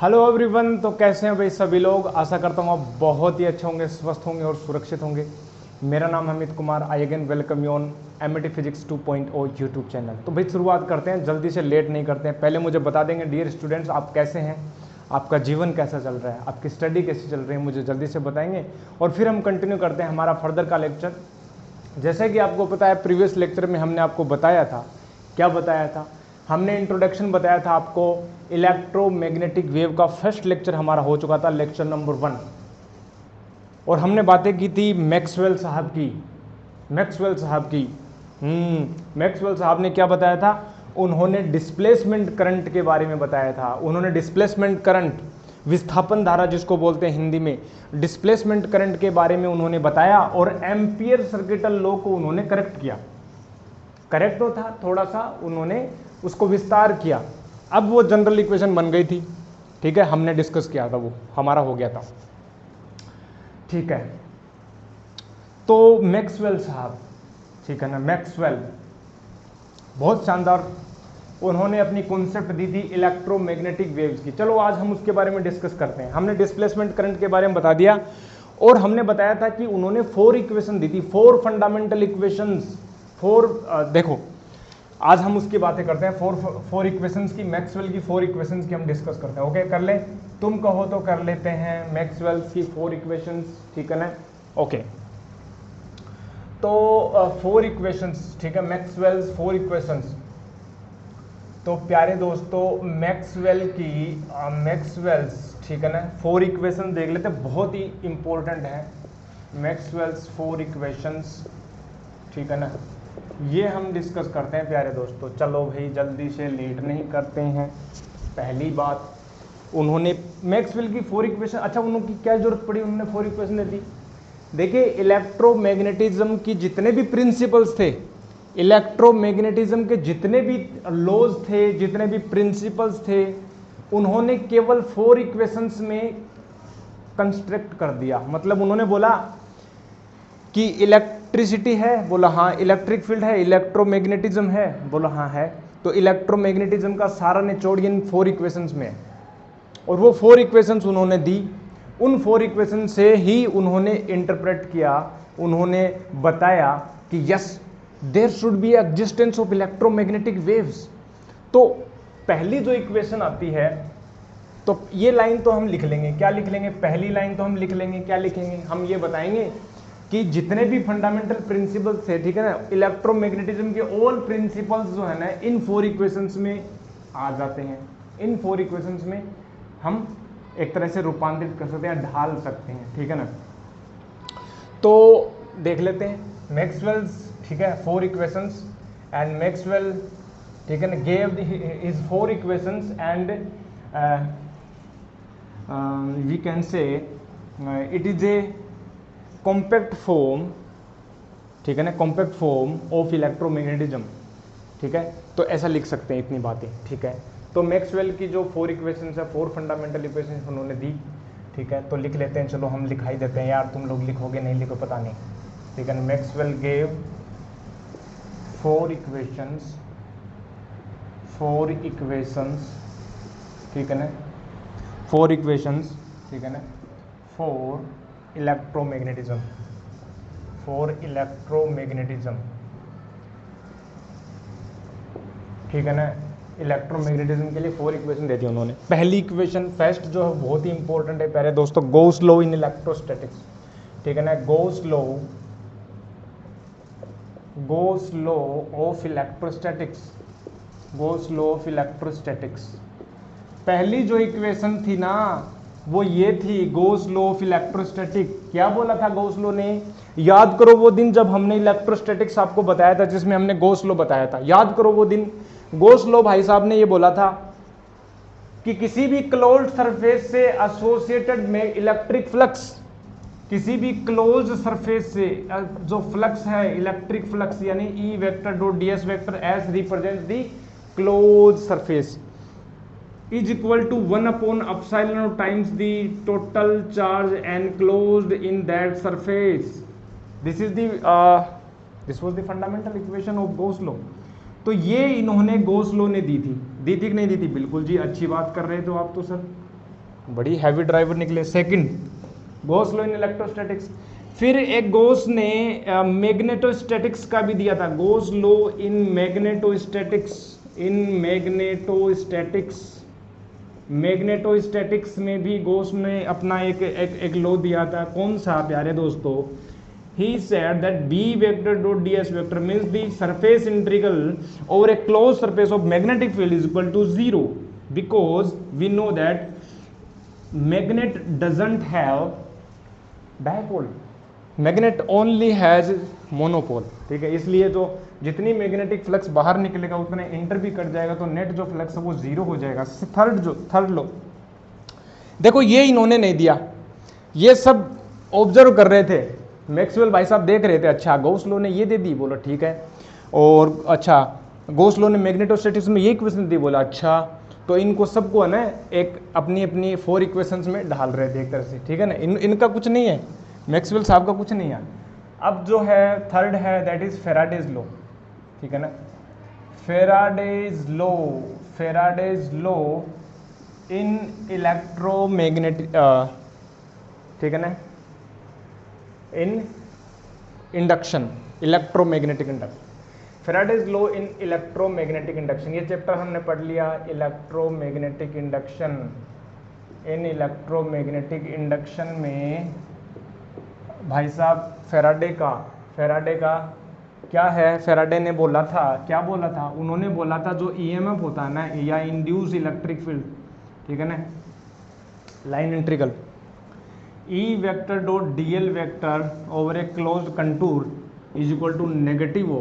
Hello everyone. तो कैसे हैं भाई सभी लोग। आशा करता हूँ आप बहुत ही अच्छे होंगे, स्वस्थ होंगे और सुरक्षित होंगे। मेरा नाम Amit Kumar. I again welcome you on MAT physics 2.0 YouTube channel. तो भाई शुरुआत करते हैं, जल्दी से लेट नहीं करते हैं। पहले मुझे बता देंगे डियर स्टूडेंट्स, आप कैसे हैं, आपका जीवन कैसा चल रहा है, आपकी स्टडी कैसी चल रही है, मुझे जल्दी से बताएंगे और फिर हम कंटिन्यू करते हैं हमारा फर्दर का लेक्चर। जैसे कि आपको पता है प्रीवियस लेक्चर में हमने आपको बताया था, क्या बताया था, हमने इंट्रोडक्शन बताया था आपको। इलेक्ट्रोमैग्नेटिक वेव का फर्स्ट लेक्चर हमारा हो चुका था, लेक्चर नंबर 1। और हमने बातें की थी मैक्सवेल साहब की। मैक्सवेल साहब ने क्या बताया था, उन्होंने डिस्प्लेसमेंट करंट के बारे में बताया था। उन्होंने डिस्प्लेसमेंट करंट, विस्थापन धारा जिसको बोलते हैं हिंदी में, डिस्प्लेसमेंट करंट के बारे में उन्होंने बताया और एम्पियर सर्किटल लॉ को उन्होंने करेक्ट किया। करेक्ट तो था, थोड़ा सा उन्होंने उसको विस्तार किया। अब वो जनरल इक्वेशन बन गई थी, ठीक है, हमने डिस्कस किया था, वो हमारा हो गया था, ठीक है। तो मैक्सवेल साहब, ठीक है ना, मैक्सवेल बहुत शानदार, उन्होंने अपनी कॉन्सेप्ट दी थी इलेक्ट्रोमैग्नेटिक वेव्स की। चलो आज हम उसके बारे में डिस्कस करते हैं। हमने डिस्प्लेसमेंट करंट के बारे में बता दिया और हमने बताया था कि उन्होंने 4 इक्वेशन दी थी, 4 फंडामेंटल इक्वेशंस। 4 देखो आज हम उसकी बातें करते हैं, 4 इक्वेशंस की, मैक्सवेल की 4 इक्वेशंस की हम डिस्कस करते हैं। ओके, कर ले, तुम कहो तो कर लेते हैं मैक्सवेल की 4 इक्वेशंस, ठीक है ना। ओके, तो 4 इक्वेशंस, ठीक है, मैक्सवेल्स 4 इक्वेशंस। तो प्यारे दोस्तों मैक्सवेल की मैक्सवेल्स, ठीक है ना, 4 इक्वेशन देख लेते हैं, बहुत ही इंपॉर्टेंट है मैक्सवेल्स 4 इक्वेशंस, ठीक है ना, ये हम डिस्कस करते हैं प्यारे दोस्तों। चलो भाई जल्दी से, लेट नहीं करते हैं। पहली बात, उन्होंने मैक्सवेल की 4 इक्वेशन, अच्छा उन्होंने क्या जरूरत पड़ी, उन्होंने 4 इक्वेशन दे दी। देखिए इलेक्ट्रोमैग्नेटिज्म की जितने भी प्रिंसिपल्स थे, इलेक्ट्रोमैग्नेटिज्म के जितने भी लॉज थे, जितने भी प्रिंसिपल्स थे, उन्होंने केवल 4 इक्वेशंस में कंस्ट्रक्ट कर दिया। मतलब उन्होंने बोला कि इलेक्ट्रिसिटी है, बोला हाँ। इलेक्ट्रिक फील्ड है, इलेक्ट्रोमैग्नेटिज्म है, बोला हाँ है। तो इलेक्ट्रोमैग्नेटिज्म का सारा निचोड़ इन 4 इक्वेशंस में है और वो 4 इक्वेशंस उन्होंने दी। उन 4 इक्वेशन से ही उन्होंने इंटरप्रेट किया, उन्होंने बताया कि yes there should be existence of electromagnetic waves. तो पहली जो इक्वेशन आती है, तो ये लाइन तो हम लिख लेंगे, क्या लिख लेंगे, पहली लाइन तो हम लिख लेंगे, क्या लिखेंगे, हम ये बताएंगे कि जितने भी फंडामेंटल प्रिंसिपल्स थे, ठीक है ना, इलेक्ट्रोमैग्नेटिज्म के ऑल प्रिंसिपल्स जो है ना इन 4 इक्वेशंस में आ जाते हैं। इन 4 इक्वेशंस में हम एक तरह से रूपांतरित कर सकते हैं, ढाल सकते हैं, ठीक है ना। तो देख लेते हैं मैक्सवेल्स, ठीक है, 4 इक्वेशंस। एंड मैक्सवेल, ठीक है ना, gave his 4 equations and we can say it is a compact form, ठीक है ना, कॉम्पैक्ट फॉर्म ऑफ इलेक्ट्रोमैग्नेटिज्म, ठीक है। तो ऐसा लिख सकते हैं इतनी बातें, ठीक है। तो मैक्सवेल की जो 4 इक्वेशंस है, 4 फंडामेंटल इक्वेशंस उन्होंने दी, ठीक है। तो लिख लेते हैं, चलो हम लिखाई देते हैं यार, तुम लोग लिखोगे नहीं लिखो पता नहीं, ठीक है ना। मैक्सवेल गेव 4 इक्वेशंस, 4 इक्वेशंस, ठीक है ना, 4 इक्वेशंस, ठीक है ना, फॉर इलेक्ट्रोमैग्नेटिज्म, फॉर इलेक्ट्रोमैग्नेटिज्म, ठीक है ना। इलेक्ट्रोमैग्नेटिज्म के लिए 4 इक्वेशन दे दी उन्होंने। पहली इक्वेशन फर्स्ट जो है बहुत ही इंपॉर्टेंट है प्यारे दोस्तों, गॉस लॉ इन इलेक्ट्रोस्टैटिक्स, ठीक है ना, Gauss law of electrostatics, Gauss law of electrostatics. पहली जो इक्वेशन थी ना वो ये थी, गॉस लॉ ऑफ इलेक्ट्रोस्टैटिक। क्या बोला था गॉस लॉ ने, याद करो वो दिन जब हमने इलेक्ट्रोस्टैटिक्स आपको बताया था, जिसमें हमने गॉस लॉ बताया था, याद करो वो दिन। गॉस लॉ भाई साहब ने ये बोला था कि किसी भी क्लोज्ड सरफेस से एसोसिएटेड में इलेक्ट्रिक फ्लक्स, किसी भी क्लोज्ड सरफेस से जो फ्लक्स है, इलेक्ट्रिक फ्लक्स, यानी E vector dot ds vector as represent the closed surface is equal to 1 upon epsilon times the total charge enclosed in that surface. This was the fundamental equation of Gauss law. तो ये इन्होंने Gauss law ने दी थी कि नहीं दी थी? बिल्कुल जी, अच्छी बात कर रहे थे आप तो सर, बड़ी हैवी ड्राइवर निकले। Second, Gauss law in electrostatics. फिर एक गॉस ने मैग्नेटोस्टैटिक्स का भी दिया था, Gauss law in magnetostatics. Magnetostatics में भी गॉस ने अपना एक लॉ दिया था। कौन सा प्यारे दोस्तों? He said that B vector dot ds vector means the surface integral over a closed surface of magnetic field is equal to 0, because we know that magnet doesn't have dipole, magnet only has monopole। ठीक है, इसलिए तो जितनी magnetic flux बाहर निकलेगा उतना inter भी cut जाएगा, तो नेट जो फ्लक्स है वो जीरो हो जाएगा। थर्ड लो, देखो ये इन्होंने नहीं दिया, ये सब ऑब्जर्व कर रहे थे, मैक्सवेल भाई साहब देख रहे थे। अच्छा, गॉस लॉ ने ये दे दी, बोला ठीक है। और अच्छा, गॉस लॉ ने मैग्नेटोस्टैटिक्स में ये इक्वेशन दी, बोला अच्छा। तो इनको सबको है ना एक अपनी अपनी 4 इक्वेशंस में ढाल रहे थे एक तरह से, ठीक है ना। इनका कुछ नहीं है, मैक्सवेल साहब का कुछ नहीं है। अब जो है थर्ड है, दैट इज फेराडेज लॉ, ठीक है ना। फेराडेज लॉ इन इलेक्ट्रोमैग्नेटिक, ठीक है ना, इन induction, electromagnetic induction. Faraday's law in electromagnetic induction, ये चैप्टर हमने पढ़ लिया। इलेक्ट्रोमैग्नेटिक इंडक्शन, इन इलेक्ट्रोमैग्नेटिक इंडक्शन में भाई साहब फेराडे का क्या है, फेराडे ने बोला था, क्या बोला था? उन्होंने बोला था जो ईएमएफ होता है ना, या इंड्यूस इलेक्ट्रिक फील्ड, ठीक है ना, line integral E vector dot dl vector over a closed contour is equal to negative हो,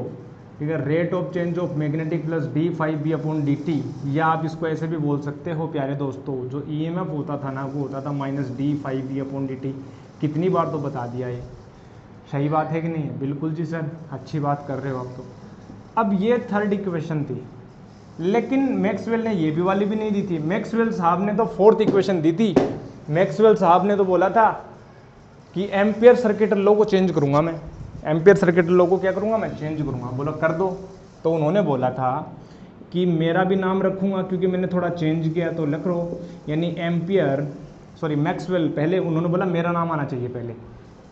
ठीक है, rate of change of magnetic plus D five B upon D T. या आप इसको ऐसे भी बोल सकते हो प्यारे दोस्तों, जो ईएमएफ होता था ना वो होता था minus D five B upon D T. कितनी बार तो बता दिया, ये सही बात है कि नहीं है? बिल्कुल जी सर, अच्छी बात कर रहे हो आप तो। अब ये थर्ड इक्वेशन थी, लेकिन मैक्सवेल ने ये भी वाली भी नहीं दी थी। मैक्सवेल साहब ने तो फोर्थ इक्वेशन दी थी। मैक्सवेल साहब ने तो बोला था कि एम्पियर सर्किट लॉ को चेंज करूंगा मैं, एम्पियर सर्किट लॉ को क्या करूंगा मैं, चेंज करूंगा। बोला कर दो, तो उन्होंने बोला था कि मेरा भी नाम रखूंगा क्योंकि मैंने थोड़ा चेंज किया, तो लिख लो, यानी एम्पियर, सॉरी मैक्सवेल, पहले उन्होंने बोला मेरा नाम आना चाहिए पहले,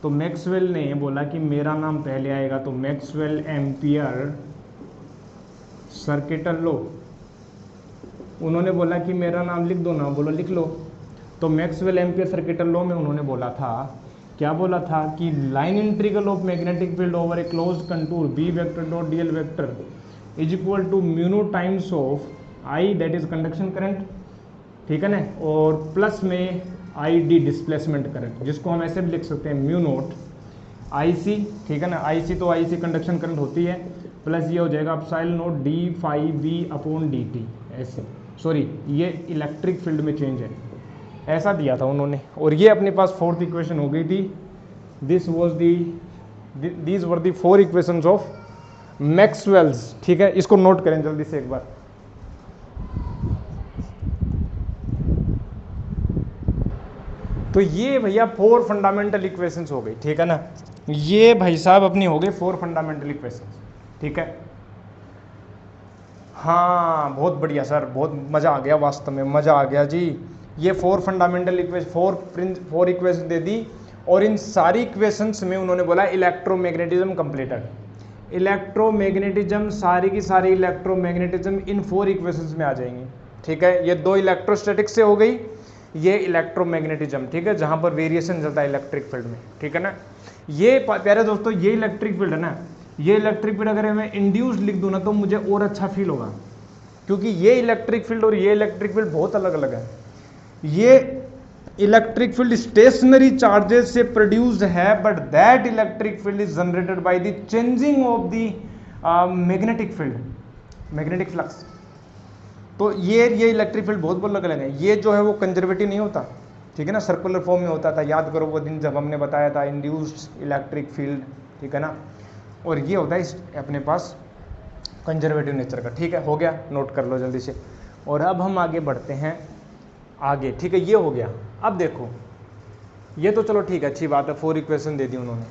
तो मैक्सवेल ने बोला कि मेरा नाम पहले आएगा, तो मैक्सवेल एम्पियर सर्किट लॉ। उन्होंने बोला कि मेरा नाम लिख दो ना, बोलो लिख लो। तो मैक्सवेल एम्पियर सर्किट लॉ में उन्होंने बोला था, क्या बोला था कि line integral of magnetic field over a closed contour B vector dot DL vector is equal to mu times of I, that is conduction current, ठीक है ना, और प्लस में आई डी डिस्प्लेसमेंट करंट, जिसको हम ऐसे भी लिख सकते हैं म्यू नोट आई सी, ठीक है ना। आई सी तो आई सी कंडक्शन करंट होती है, प्लस ये हो जाएगा epsilon naught D five B upon D T, ऐसे, सॉरी ये इलेक्ट्रिक फील्ड में चेंज है, ऐसा दिया था उन्होंने। और ये अपने पास फोर्थ इक्वेशन हो गई थी। This was these were the 4 equations of Maxwell's, ठीक है। इसको नोट करें जल्दी से एक बार। तो ये भैया 4 फंडामेंटल इक्वेशंस हो गई, ठीक है ना। ये भाई साहब अपनी हो गई 4 फंडामेंटल इक्वेशंस, ठीक है। हाँ बहुत बढ़िया सर, बहुत मज़ा आ गया, वास्तव में मज़ा आ गया जी। ये 4 फंडामेंटल इक्वेशन, 4 इक्वेशन दे दी, और इन सारी इक्वेशंस में उन्होंने बोला इलेक्ट्रोमैग्नेटिज्म कंप्लीटेड। इलेक्ट्रोमैग्नेटिज्म, सारी की सारी इलेक्ट्रोमैग्नेटिज्म इन 4 इक्वेशंस में आ जाएंगी, ठीक है। ये 2 इलेक्ट्रोस्टैटिक्स से हो गई, ये इलेक्ट्रोमैग्नेटिज्म, ठीक है, जहाँ पर वेरिएशन चलता है इलेक्ट्रिक फील्ड में, ठीक है ना। ये प्यारे दोस्तों, ये इलेक्ट्रिक फील्ड है ना, ये इलेक्ट्रिक फील्ड अगर मैं इंड्यूस लिख दूँ ना तो मुझे और अच्छा फील होगा, क्योंकि ये इलेक्ट्रिक फील्ड और ये इलेक्ट्रिक फील्ड बहुत अलग अलग है। ये इलेक्ट्रिक फील्ड स्टेशनरी चार्जेस से प्रोड्यूस्ड है, but that electric field is generated by the changing of the magnetic field, magnetic flux. तो ये इलेक्ट्रिक फील्ड बहुत अलग अलग है। ये जो है वो कंजर्वेटिव नहीं होता, ठीक है ना, सर्कुलर फॉर्म में होता था, याद करो वो दिन जब हमने बताया था इंड्यूस्ड इलेक्ट्रिक फील्ड, ठीक है ना। और ये होता है अपने पास कंजर्वेटिव नेचर का, ठीक है। हो गया, नोट कर लो जल्दी से। और अब हम आगे बढ़ते हैं आगे, ठीक है, ये हो गया। अब देखो, ये तो चलो ठीक है, अच्छी बात है, 4 इक्वेशन दे दी उन्होंने।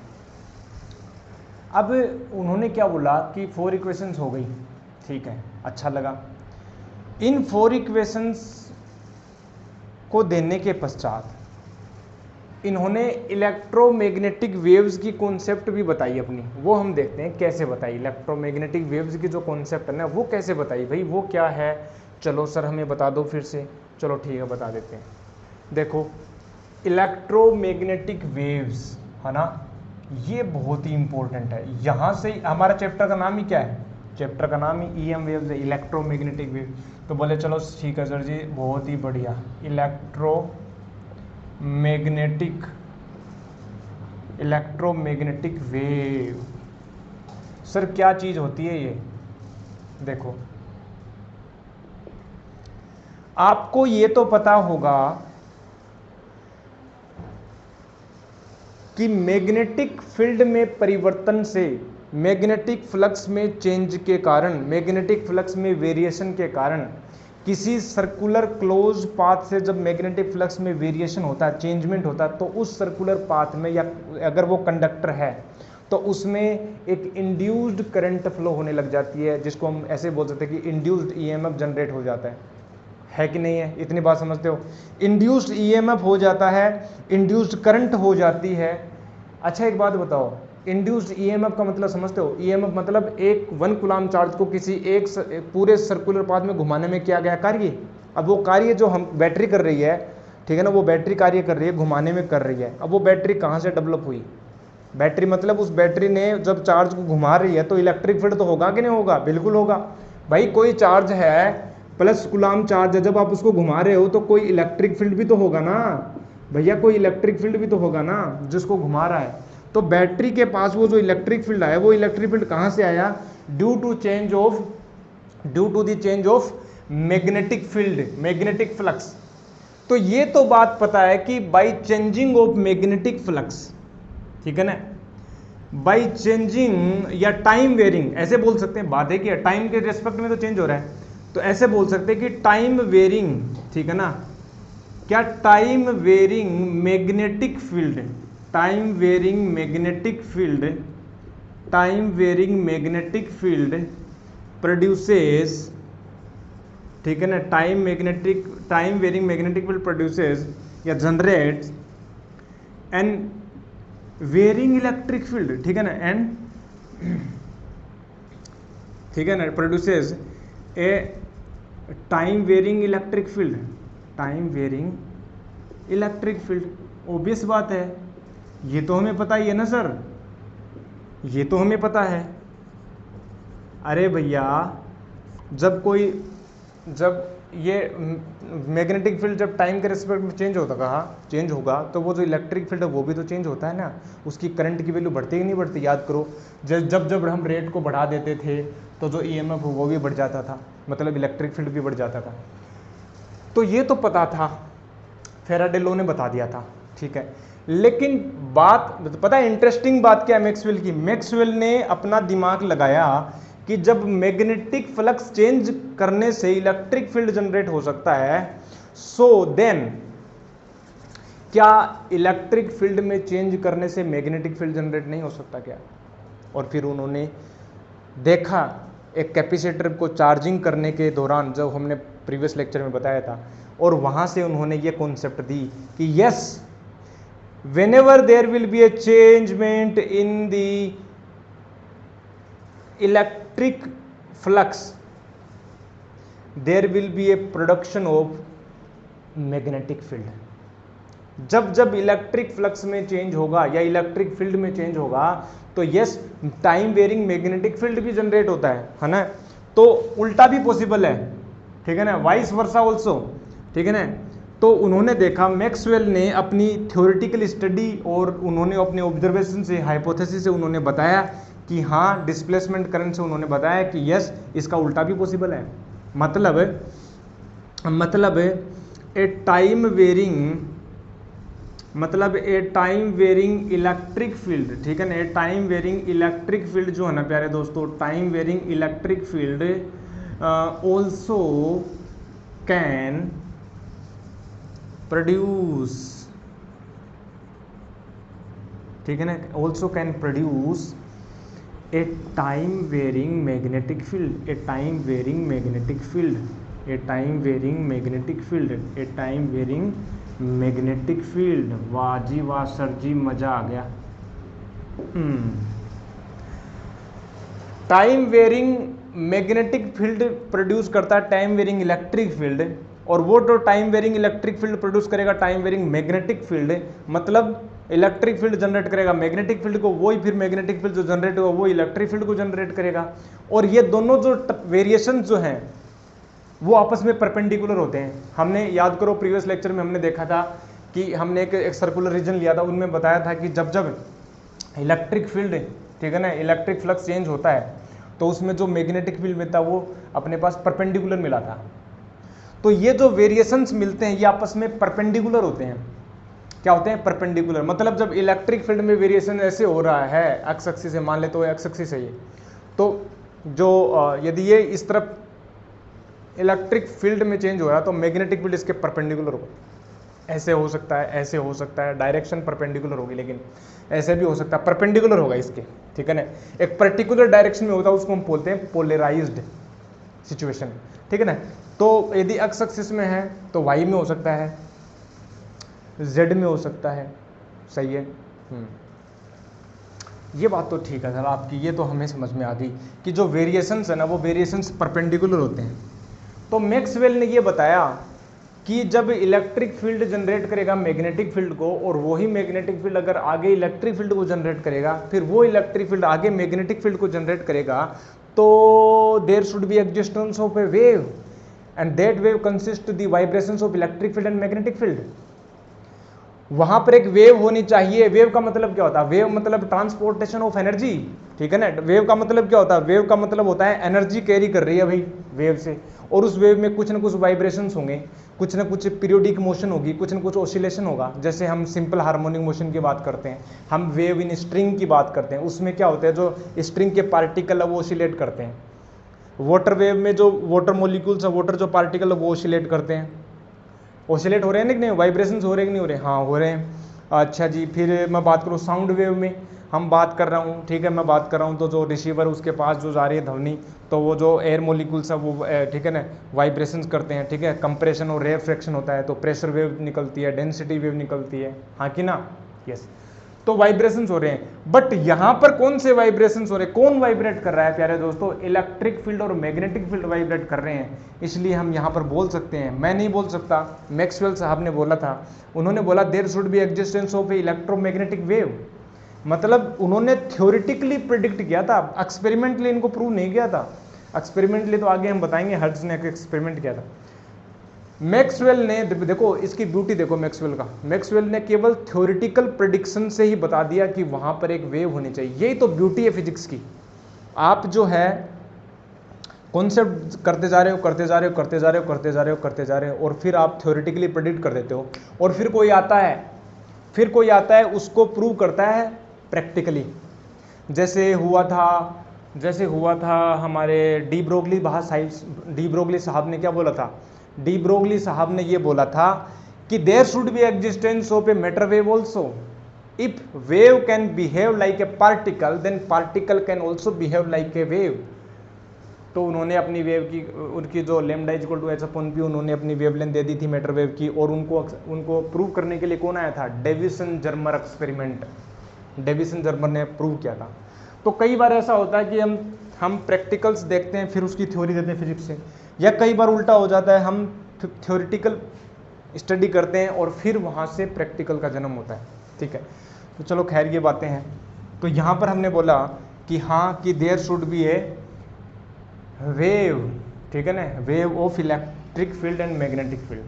अब उन्होंने क्या बोला कि 4 इक्वेशंस हो गई, ठीक है, अच्छा लगा। इन 4 इक्वेशंस को देने के पश्चात इन्होंने इलेक्ट्रोमैग्नेटिक वेव्स की कॉन्सेप्ट भी बताई अपनी, वो हम देखते हैं कैसे बताई। इलेक्ट्रोमैग्नेटिक वेव्स की जो कॉन्सेप्ट है ना वो कैसे बताई भाई, वो क्या है, चलो सर हमें बता दो फिर से। चलो ठीक है बता देते हैं। देखो इलेक्ट्रोमैग्नेटिक वेव्स है ना, ये बहुत ही इंपॉर्टेंट है। यहाँ से हमारा चैप्टर का नाम ही क्या है, चैप्टर का नाम ही ईएम वेव्स है, इलेक्ट्रोमैग्नेटिक वेव। तो बोले चलो ठीक है सर जी बहुत ही बढ़िया, इलेक्ट्रोमैग्नेटिक वेव। सर क्या चीज होती है ये, देखो आपको ये तो पता होगा कि मैग्नेटिक फील्ड में परिवर्तन से, मैग्नेटिक फ्लक्स में चेंज के कारण, मैग्नेटिक फ्लक्स में वेरिएशन के कारण, किसी सर्कुलर क्लोज पाथ से जब मैग्नेटिक फ्लक्स में वेरिएशन होता है, चेंजमेंट होता है, तो उस सर्कुलर पाथ में या अगर वो कंडक्टर है तो उसमें एक इंड्यूस्ड करंट फ्लो होने लग जाती है, जिसको हम ऐसे बोल सकते हैं कि इंड्यूस्ड ईएमएफ जनरेट हो जाता है कि नहीं है, इतनी बात समझते हो। इंड्यूस्ड ईएमएफ हो जाता है, इंड्यूस्ड करंट हो जाती है। अच्छा एक बात बताओ, इंड्यूस्ड ईएमएफ का मतलब समझते हो, ईएमएफ मतलब एक 1 कूलम चार्ज को किसी एक पूरे सर्कुलर पाथ में घुमाने में किया गया कार्य। अब वो कार्य जो हम बैटरी कर रही है, ठीक है ना, वो बैटरी कार्य कर रही है, घुमाने में कर रही है। अब वो बैटरी कहाँ से डेवलप हुई, बैटरी मतलब उस बैटरी ने जब चार्ज को घुमा रही है तो इलेक्ट्रिक फील्ड तो होगा कि नहीं होगा, बिल्कुल होगा भाई। कोई चार्ज है प्लस कूलम चार्ज है, जब आप उसको घुमा रहे हो तो कोई इलेक्ट्रिक फील्ड भी तो होगा ना भैया, कोई इलेक्ट्रिक फील्ड भी तो होगा ना जिसको घुमा रहा है। तो बैटरी के पास वो जो इलेक्ट्रिक फील्ड आया, वो इलेक्ट्रिक फील्ड कहाँ से आया, due to the change of magnetic field, magnetic flux. तो ये तो बात पता है कि by changing of magnetic flux, ठीक है ना, बाई चेंजिंग या टाइम वेरिंग, ऐसे बोल सकते हैं, बात है कि टाइम के रेस्पेक्ट में तो चेंज हो रहा है, तो ऐसे बोल सकते हैं कि टाइम वेरिंग, ठीक है ना, क्या time varying magnetic field, time varying magnetic field, time varying magnetic field produces, ठीक है ना, time varying magnetic field produces या generates an varying electric field, ठीक है ना, एंड ठीक है ना, produces a time varying electric field, time varying electric field. Obvious बात है, ये तो हमें पता ही है ना सर, ये तो हमें पता है। अरे भैया जब ये मैग्नेटिक फील्ड जब टाइम के रिस्पेक्ट में चेंज होता, कहा चेंज होगा, तो वो जो इलेक्ट्रिक फील्ड है वो भी तो चेंज होता है ना, उसकी करंट की वैल्यू बढ़ती कि नहीं बढ़ती, याद करो। जब हम रेट को बढ़ा देते थे तो जो ईएमएफ वो भी बढ़ जाता था, मतलब इलेक्ट्रिक फील्ड भी बढ़ जाता था। तो ये तो पता था, फैराडे लॉ ने बता दिया था, ठीक है। लेकिन बात पता है इंटरेस्टिंग बात क्या है मैक्सवेल की, मैक्सवेल ने अपना दिमाग लगाया कि जब मैग्नेटिक फ्लक्स चेंज करने से इलेक्ट्रिक फील्ड जनरेट हो सकता है, सो देन क्या इलेक्ट्रिक फील्ड में चेंज करने से मैग्नेटिक फील्ड जनरेट नहीं हो सकता क्या। और फिर उन्होंने देखा एक कैपेसिटर को चार्जिंग करने के दौरान, जो हमने प्रीवियस लेक्चर में बताया था, और वहां से उन्होंने ये कॉन्सेप्ट दी कि yes, whenever there will be a changement in the electric flux, there will be a production of magnetic field। जब इलेक्ट्रिक फ्लक्स में चेंज होगा या इलेक्ट्रिक फील्ड में चेंज होगा तो yes, time varying magnetic field भी generate होता है ना। तो उल्टा भी पॉसिबल है, ठीक है ना, वाइस वर्सा ऑल्सो, ठीक है ना। तो उन्होंने देखा, मैक्सवेल ने अपनी थ्योरेटिकल स्टडी और उन्होंने अपने ऑब्जर्वेशन से, हाइपोथेसिस से उन्होंने बताया कि हाँ, डिस्प्लेसमेंट करंट से उन्होंने बताया कि यस, इसका उल्टा भी पॉसिबल है। मतलब a time varying electric field, ठीक है ना, a time varying electric field जो है ना प्यारे दोस्तों, time varying electric field also can produce, ठीक है ना, also can produce a time varying magnetic field, a time varying magnetic field, a time varying magnetic field, a time varying magnetic field. वाह जी वाह सर जी, मज़ा आ गया। Time varying magnetic field produce करता है टाइम वेरिंग इलेक्ट्रिक फील्ड, और वो जो time varying electric field produce करेगा टाइम वेरिंग मैग्नेटिक फील्ड, मतलब इलेक्ट्रिक फील्ड जनरेट करेगा मैग्नेटिक फील्ड को, वही फिर मैग्नेटिक फील्ड जो जनरेट होगा वो इलेक्ट्रिक फील्ड को जनरेट करेगा। और ये दोनों जो वेरिएशन जो हैं वो आपस में परपेंडिकुलर होते हैं। हमने याद करो प्रीवियस लेक्चर में हमने देखा था कि हमने एक सर्कुलर रीजन लिया था, उनमें बताया था कि जब जब इलेक्ट्रिक फील्ड, ठीक है ना, इलेक्ट्रिक फ्लक्स चेंज होता है तो उसमें जो मैग्नेटिक फील्ड मिलता है वो अपने पास परपेंडिकुलर मिला था। तो ये जो वेरिएशंस मिलते हैं ये आपस में परपेंडिकुलर होते हैं। क्या होते हैं? परपेंडिकुलर। मतलब जब इलेक्ट्रिक फील्ड में वेरिएशन ऐसे हो रहा है एक्स एक्सिस से, मान ले तो एक्स एक्सिस है ये, तो जो यदि ये इस तरफ इलेक्ट्रिक फील्ड में चेंज हो रहा है तो मैग्नेटिक फील्ड इसके परपेंडिकुलर होगा। ऐसे हो सकता है, ऐसे हो सकता है, डायरेक्शन परपेंडिकुलर होगी, लेकिन ऐसे भी हो सकता है, परपेंडिकुलर होगा इसके, ठीक है ना। एक पर्टिकुलर डायरेक्शन में होता है उसको हम बोलते हैं पोलराइज्ड सिचुएशन, ठीक है ना। तो यदि एक्स एक्सिस में है तो वाई में हो सकता है, जेड में हो सकता है, सही है। ये बात तो ठीक है सर आपकी, ये तो हमें समझ में आ गई कि जो वेरिएशंस है ना वो वेरिएशंस परपेंडिकुलर होते हैं। तो मैक्सवेल ने ये बताया कि जब इलेक्ट्रिक फील्ड जनरेट करेगा मैग्नेटिक फील्ड को, और वही मैग्नेटिक फील्ड अगर आगे इलेक्ट्रिक फील्ड को जनरेट करेगा, फिर वो इलेक्ट्रिक फील्ड आगे मैग्नेटिक फील्ड को जनरेट करेगा, तो there should be existence of a wave and that wave consist the vibrations of electric field and magnetic field. वहां पर एक वेव होनी चाहिए। वेव का मतलब क्या होता है? वेव मतलब ट्रांसपोर्टेशन ऑफ एनर्जी, ठीक है ना। वेव का मतलब क्या होता है? वेव का मतलब होता है एनर्जी कैरी कर रही है भाई वेव से, और उस वेव में कुछ ना कुछ वाइब्रेशंस होंगे, कुछ ना कुछ पीरियोडिक मोशन होगी, कुछ ना कुछ ऑसिलेशन होगा। जैसे हम सिंपल हार्मोनिक मोशन की बात करते हैं, हम वेव इन स्ट्रिंग की बात करते हैं, उसमें क्या होता है जो स्ट्रिंग के पार्टिकल है वो ऑसिलेट करते हैं। वाटर वेव में जो वाटर मोलिक्यूल्स है, वाटर जो पार्टिकल है वो ऑसिलेट करते हैं। ऑसिलेट हो रहे हैं कि नहीं? वाइब्रेशंस हो रहे हैं कि नहीं हो रहे? हाँ हो रहे हैं। अच्छा जी, फिर मैं बात करूँ साउंड वेव में, हम बात कर रहा हूँ, ठीक है, मैं बात कर रहा हूँ तो जो रिसीवर उसके पास जो जा रही है ध्वनि, तो वो जो एयर मोलिक्यूल्स है वो, ठीक है ना, वाइब्रेशंस करते हैं, ठीक है। कंप्रेशन और रेयरफ्रैक्शन होता है तो प्रेशर वेव निकलती है, डेंसिटी वेव निकलती है, हाँ कि ना? यस। तो वाइब्रेशंस हो रहे हैं, बट यहां पर कौन से वाइब्रेशंस हो रहे हैं? कौन वाइब्रेट कर रहा है प्यारे दोस्तों? इलेक्ट्रिक फील्ड और मैग्नेटिक फील्ड वाइब्रेट कर रहे हैं। इसलिए हम यहां पर बोल सकते हैं, मैं नहीं बोल सकता, मैक्सवेल साहब ने बोला था। उन्होंने बोला there should be existence of a electromagnetic wave. मतलब उन्होंने थ्योरेटिकली प्रिडिक्ट किया था, एक्सपेरिमेंटली इनको प्रूव नहीं किया था। एक्सपेरिमेंटली तो आगे हम बताएंगे, हर्ट्ज ने एक्सपेरिमेंट किया था। मैक्सवेल ने, देखो इसकी ब्यूटी देखो मैक्सवेल का, मैक्सवेल ने केवल थ्योरेटिकल प्रेडिक्शन से ही बता दिया कि वहां पर एक वेव होनी चाहिए। यही तो ब्यूटी है फिजिक्स की। आप जो है कॉन्सेप्ट करते जा रहे हो, करते जा रहे हो, करते जा रहे हो, करते जा रहे हो, करते जा रहे हो, और फिर आप थ्योरेटिकली प्रेडिक्ट कर देते हो, और फिर कोई आता है उसको प्रूव करता है प्रैक्टिकली। जैसे हुआ था हमारे डी ब्रोगली साहब ने क्या बोला था? डी ब्रोगली साहब ने ये बोला था कि there should be existence of a matter wave also. If wave can behave like a particle then particle can also behave like a wave. तो उन्होंने अपनी वेव की, उनकी जो lambda is equal to H upon P, उन्होंने अपनी wavelength दे दी थी matter wave की, और उनको प्रूव करने के लिए कौन आया था? Davisson Germer experiment, Davisson Germer ने प्रूव किया था। तो कई बार ऐसा होता है कि हम प्रैक्टिकल्स देखते हैं फिर उसकी थ्योरी देते हैं फिजिक्स से, या कई बार उल्टा हो जाता है, हम थ्योरेटिकल स्टडी करते हैं और फिर वहाँ से प्रैक्टिकल का जन्म होता है, ठीक है। तो चलो खैर ये बातें हैं। तो यहाँ पर हमने बोला कि हाँ कि there should be a wave, ठीक है ना, wave of electric field and magnetic field,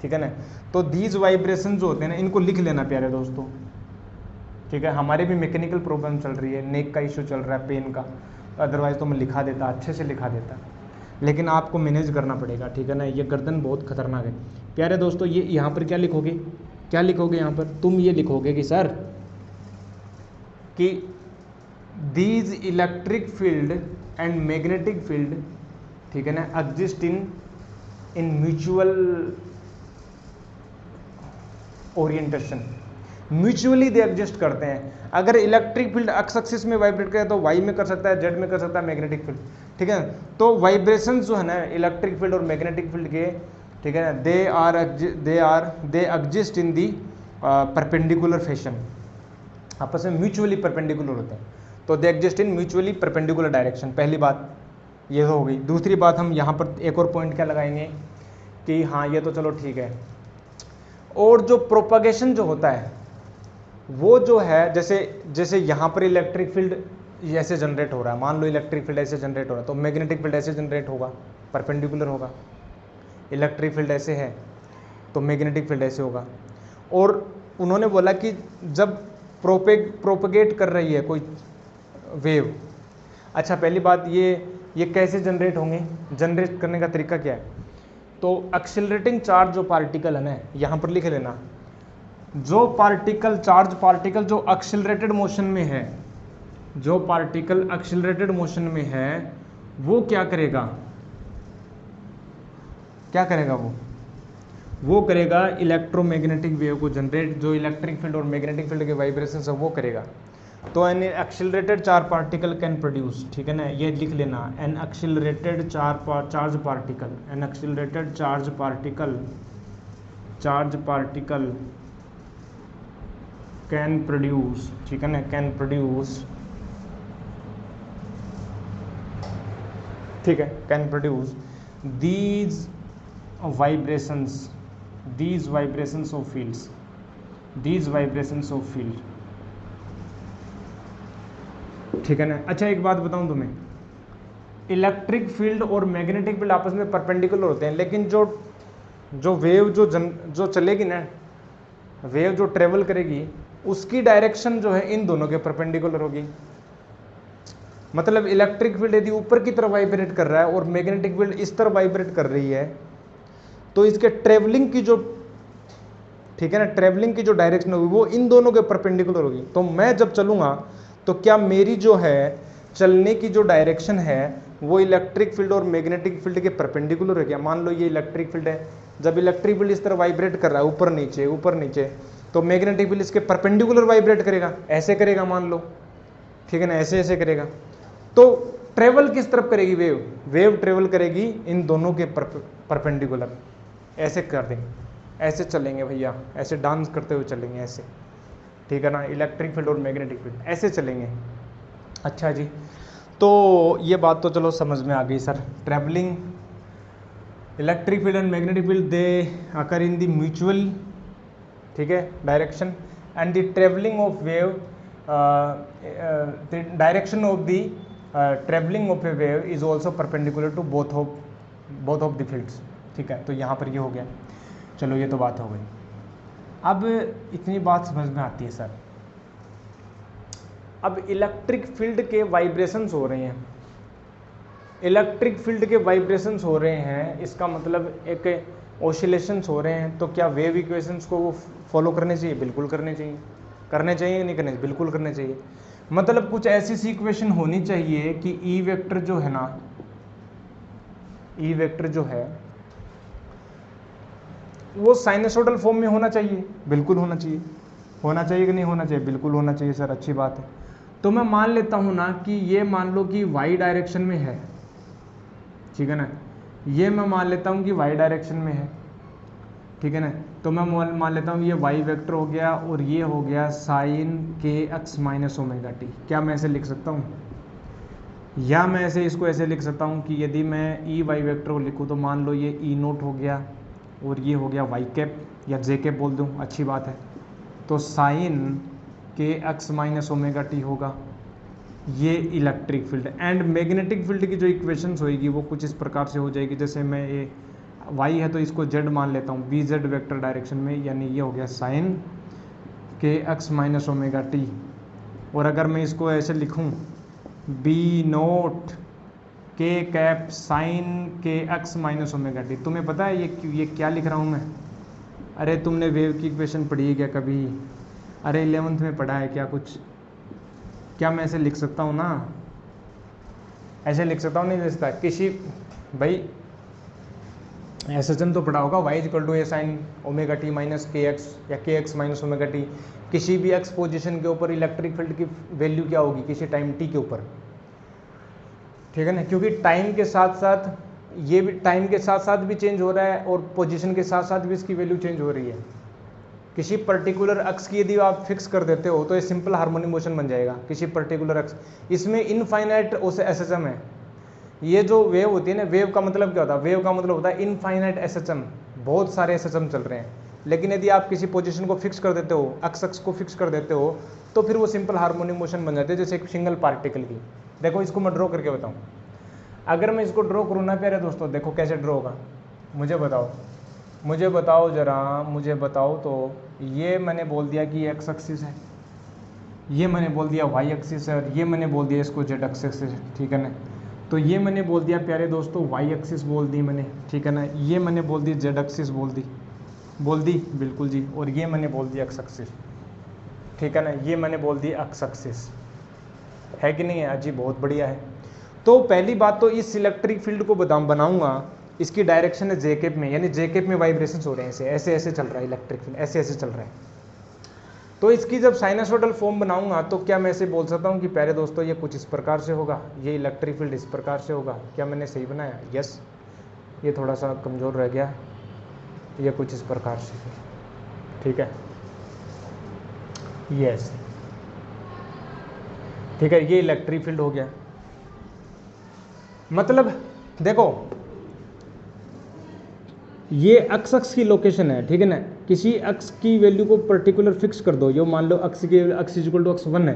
ठीक है ना। तो दीज वाइब्रेशन जो होते हैं ना, इनको लिख लेना प्यारे दोस्तों, ठीक है। हमारे भी मैकेनिकल प्रॉब्लम चल रही है, नेक का इशू चल रहा है, पेन का, अदरवाइज तो मैं लिखा देता, अच्छे से लिखा देता, लेकिन आपको मैनेज करना पड़ेगा, ठीक है ना। ये गर्दन बहुत खतरनाक है प्यारे दोस्तों। ये यहाँ पर क्या लिखोगे, क्या लिखोगे यहाँ पर? तुम ये लिखोगे कि सर कि these electric field and magnetic field, ठीक है ना, exist in mutual orientation. Mutually they exist करते हैं। अगर इलेक्ट्रिक फील्ड एक्स एक्सिस में वाइब्रेट करे तो वाई में कर सकता है, जेड में कर सकता है मैग्नेटिक फील्ड, ठीक है। तो वाइब्रेशंस जो है ना इलेक्ट्रिक फील्ड और मैग्नेटिक फील्ड के, ठीक है ना, they exist in the perpendicular fashion, आपस में म्यूचुअली परपेंडिकुलर होते हैं, तो they exist in mutually perpendicular direction. पहली बात ये हो गई। दूसरी बात हम यहाँ पर एक और पॉइंट क्या लगाएंगे कि हाँ ये तो चलो ठीक है, और जो प्रोपगेशन जो होता है वो जो है, जैसे यहाँ पर इलेक्ट्रिक फील्ड ऐसे जनरेट हो रहा है, मान लो इलेक्ट्रिक फील्ड ऐसे जनरेट हो रहा है, तो मैग्नेटिक फील्ड ऐसे जनरेट होगा, परपेंडिकुलर होगा। इलेक्ट्रिक फील्ड ऐसे है तो मैग्नेटिक फील्ड ऐसे होगा। और उन्होंने बोला कि जब प्रोपगेट कर रही है कोई वेव, अच्छा पहली बात ये कैसे जनरेट होंगे, जनरेट करने का तरीका क्या है, तो एक्सिलरेटिंग चार्ज जो पार्टिकल है ना, यहाँ पर लिख लेना, जो पार्टिकल चार्ज पार्टिकल जो एक्सिलरेटेड मोशन में है, जो पार्टिकल एक्सिलरेटेड मोशन में है वो क्या करेगा, क्या करेगा वो करेगा इलेक्ट्रोमैग्नेटिक वेव को जनरेट, जो इलेक्ट्रिक फील्ड और मैग्नेटिक फील्ड के वाइब्रेशन है वो करेगा। तो an accelerated charge particle can produce, ठीक है ना, ये लिख लेना, an accelerated charge particle, an accelerated charge particle can produce, ठीक है ना, कैन प्रोड्यूस, ठीक है, can produce these vibrations of fields, ठीक है ना। अच्छा एक बात बताऊं तुम्हें, इलेक्ट्रिक फील्ड और मैग्नेटिक फील्ड आपस में परपेंडिकुलर होते हैं, लेकिन जो वेव जो चलेगी ना, वेव जो ट्रेवल करेगी उसकी डायरेक्शन जो है इन दोनों के परपेंडिकुलर होगी। मतलब इलेक्ट्रिक फील्ड यदि ऊपर की तरफ वाइब्रेट कर रहा है और मैग्नेटिक फील्ड इस तरफ वाइब्रेट कर रही है, तो इसके ट्रेवलिंग की जो, ठीक है ना, ट्रेवलिंग की जो डायरेक्शन होगी वो इन दोनों के परपेंडिकुलर होगी। तो मैं जब चलूंगा तो क्या मेरी जो है चलने की जो डायरेक्शन है वो इलेक्ट्रिक फील्ड और मैग्नेटिक फील्ड के परपेंडिकुलर है क्या। मान लो ये इलेक्ट्रिक फील्ड है, जब इलेक्ट्रिक फील्ड इस तरह वाइब्रेट कर रहा है ऊपर नीचे, तो मैग्नेटिक फील्ड इसके परपेंडिकुलर वाइब्रेट करेगा, ऐसे करेगा मान लो, ठीक है ना, ऐसे करेगा। तो ट्रेवल किस तरफ करेगी वेव ट्रेवल करेगी इन दोनों के परपेंडिकुलर, ऐसे कर देंगे, ऐसे चलेंगे भैया, ऐसे डांस करते हुए चलेंगे ऐसे, ठीक है ना, इलेक्ट्रिक फील्ड और मैग्नेटिक फील्ड ऐसे चलेंगे। अच्छा जी, तो ये बात तो चलो समझ में आ गई sir. Travelling electric field and magnetic field they occur in the mutual, ठीक है, direction, and the travelling of wave, the direction of the travelling of a wave is also perpendicular to both of the fields, ठीक है। तो यहाँ पर ये हो गया, चलो ये तो बात हो गई। अब इतनी बात समझ में आती है सर, अब इलेक्ट्रिक फील्ड के वाइब्रेशंस हो रहे हैं, इलेक्ट्रिक फील्ड के वाइब्रेशंस हो रहे हैं, इसका मतलब एक ऑसिलेशंस हो रहे हैं, तो क्या वेव इक्वेशंस को वो फॉलो करने चाहिए, बिल्कुल करने चाहिए या नहीं करने चाहिए, बिल्कुल करने चाहिए। मतलब कुछ ऐसी सी इक्वेशन होनी चाहिए कि ई वेक्टर जो है ना, ई वेक्टर जो है वो साइनसोइडल फॉर्म में होना चाहिए, बिल्कुल होना चाहिए कि नहीं होना चाहिए, बिल्कुल होना चाहिए सर, अच्छी बात है। तो मैं मान लेता हूं ना कि ये मान लो कि वाई डायरेक्शन में है, ठीक है ना, ये मैं मान लेता हूं कि वाई डायरेक्शन में है, ठीक है ना। तो मैं मान लेता हूं ये वाई वेक्टर हो गया और ये हो गया साइन के एक्स माइनस ओमेगा टी। क्या मैं ऐसे लिख सकता हूँ, या मैं इसको ऐसे लिख सकता हूँ कि यदि मैं ई वाई वेक्टर को लिखूँ तो मान लो ये ई नोट हो गया और ये हो गया वाई कैप, या जे कैप बोल दूँ, अच्छी बात है। तो साइन के एक्स माइनस ओमेगा टी होगा, ये electric field. And magnetic field की जो इक्वेशंस होएगी वो कुछ इस प्रकार से हो जाएगी, जैसे मैं ये वाई है तो इसको जेड मान लेता हूँ, बी जेड वेक्टर डायरेक्शन में, यानी ये हो गया साइन के एक्स माइनस ओमेगा टी। और अगर मैं इसको ऐसे लिखूँ बी नोट के कैप साइन के एक्स माइनस ओमेगा टी, तुम्हें पता है ये क्या लिख रहा हूँ मैं। अरे तुमने वेव की इक्वेशन पढ़ी है क्या कभी, अरे 11th में पढ़ा है क्या कुछ। क्या मैं ऐसे लिख सकता हूँ ना, ऐसे लिख सकता हूँ, नहीं लिख सकता किसी भाई, SHM तो पढ़ा होगा, y equal to A sine omega T minus K X या K X minus omega T. किसी भी x पोजिशन के ऊपर इलेक्ट्रिक फील्ड की वैल्यू क्या होगी, किसी टाइम t के ऊपर, ठीक है ना, क्योंकि टाइम के साथ साथ ये भी टाइम के साथ साथ भी चेंज हो रहा है और पोजीशन के साथ साथ भी इसकी वैल्यू चेंज हो रही है। किसी पर्टिकुलर अक्स की यदि आप फिक्स कर देते हो तो ये सिंपल हार्मोनिक मोशन बन जाएगा, किसी पर्टिकुलर अक्स। इसमें इनफाइनाइट SHM है। ये जो वेव होती है ना, वेव का मतलब क्या होता है, वेव का मतलब होता है इनफाइनाइट SHM, बहुत सारे SHM चल रहे हैं। लेकिन यदि आप किसी पोजीशन को फिक्स कर देते हो, अक्स को फिक्स कर देते हो, तो फिर वो सिंपल हार्मोनिक मोशन बन जाती है, जैसे एक सिंगल पार्टिकल की। देखो इसको मैं ड्रॉ करके बताऊँ, अगर मैं इसको ड्रॉ करूँ ना प्यारे दोस्तों, देखो कैसे ड्रॉ होगा, मुझे बताओ जरा, मुझे बताओ। तो ये मैंने बोल दिया कि एक्स एक्सिस है, ये मैंने बोल दिया वाई एक्सिस है, और ये मैंने बोल दिया इसको जेड एक्सिस है, ठीक है ना। तो ये मैंने बोल दिया प्यारे दोस्तों वाई एक्सिस बोल दी मैंने, ठीक है ना। ये मैंने बोल दी जेड एक्सिस बोल दी बिल्कुल जी। और ये मैंने बोल दिया एक्स एक्सिस, ठीक है ना। ये मैंने बोल दी एक्स एक्सिस, है कि नहीं है जी, बहुत बढ़िया है। तो पहली बात तो इस इलेक्ट्रिक फील्ड को बनाऊंगा, इसकी डायरेक्शन है जे कैप में, यानी जे कैप में वाइब्रेशंस हो रहे हैं, ऐसे ऐसे चल रहा है इलेक्ट्रिक फील्ड, ऐसे ऐसे चल रहा है। तो इसकी जब साइनसोइडल फॉर्म बनाऊंगा तो क्या मैं ऐसे बोल सकता हूँ कि प्यारे दोस्तों ये कुछ इस प्रकार से होगा, ये इलेक्ट्रिक फील्ड इस प्रकार से होगा। क्या मैंने सही बनाया? यस, ये थोड़ा सा कमज़ोर रह गया, ये कुछ इस प्रकार से, ठीक है, यस, ठीक है। ये इलेक्ट्रिक फील्ड हो गया। मतलब देखो ये अक्स की लोकेशन है, ठीक है ना। किसी अक्स की वैल्यू को पर्टिकुलर फिक्स कर दो, जो मान लो अक्स इक्वल टू x1 है,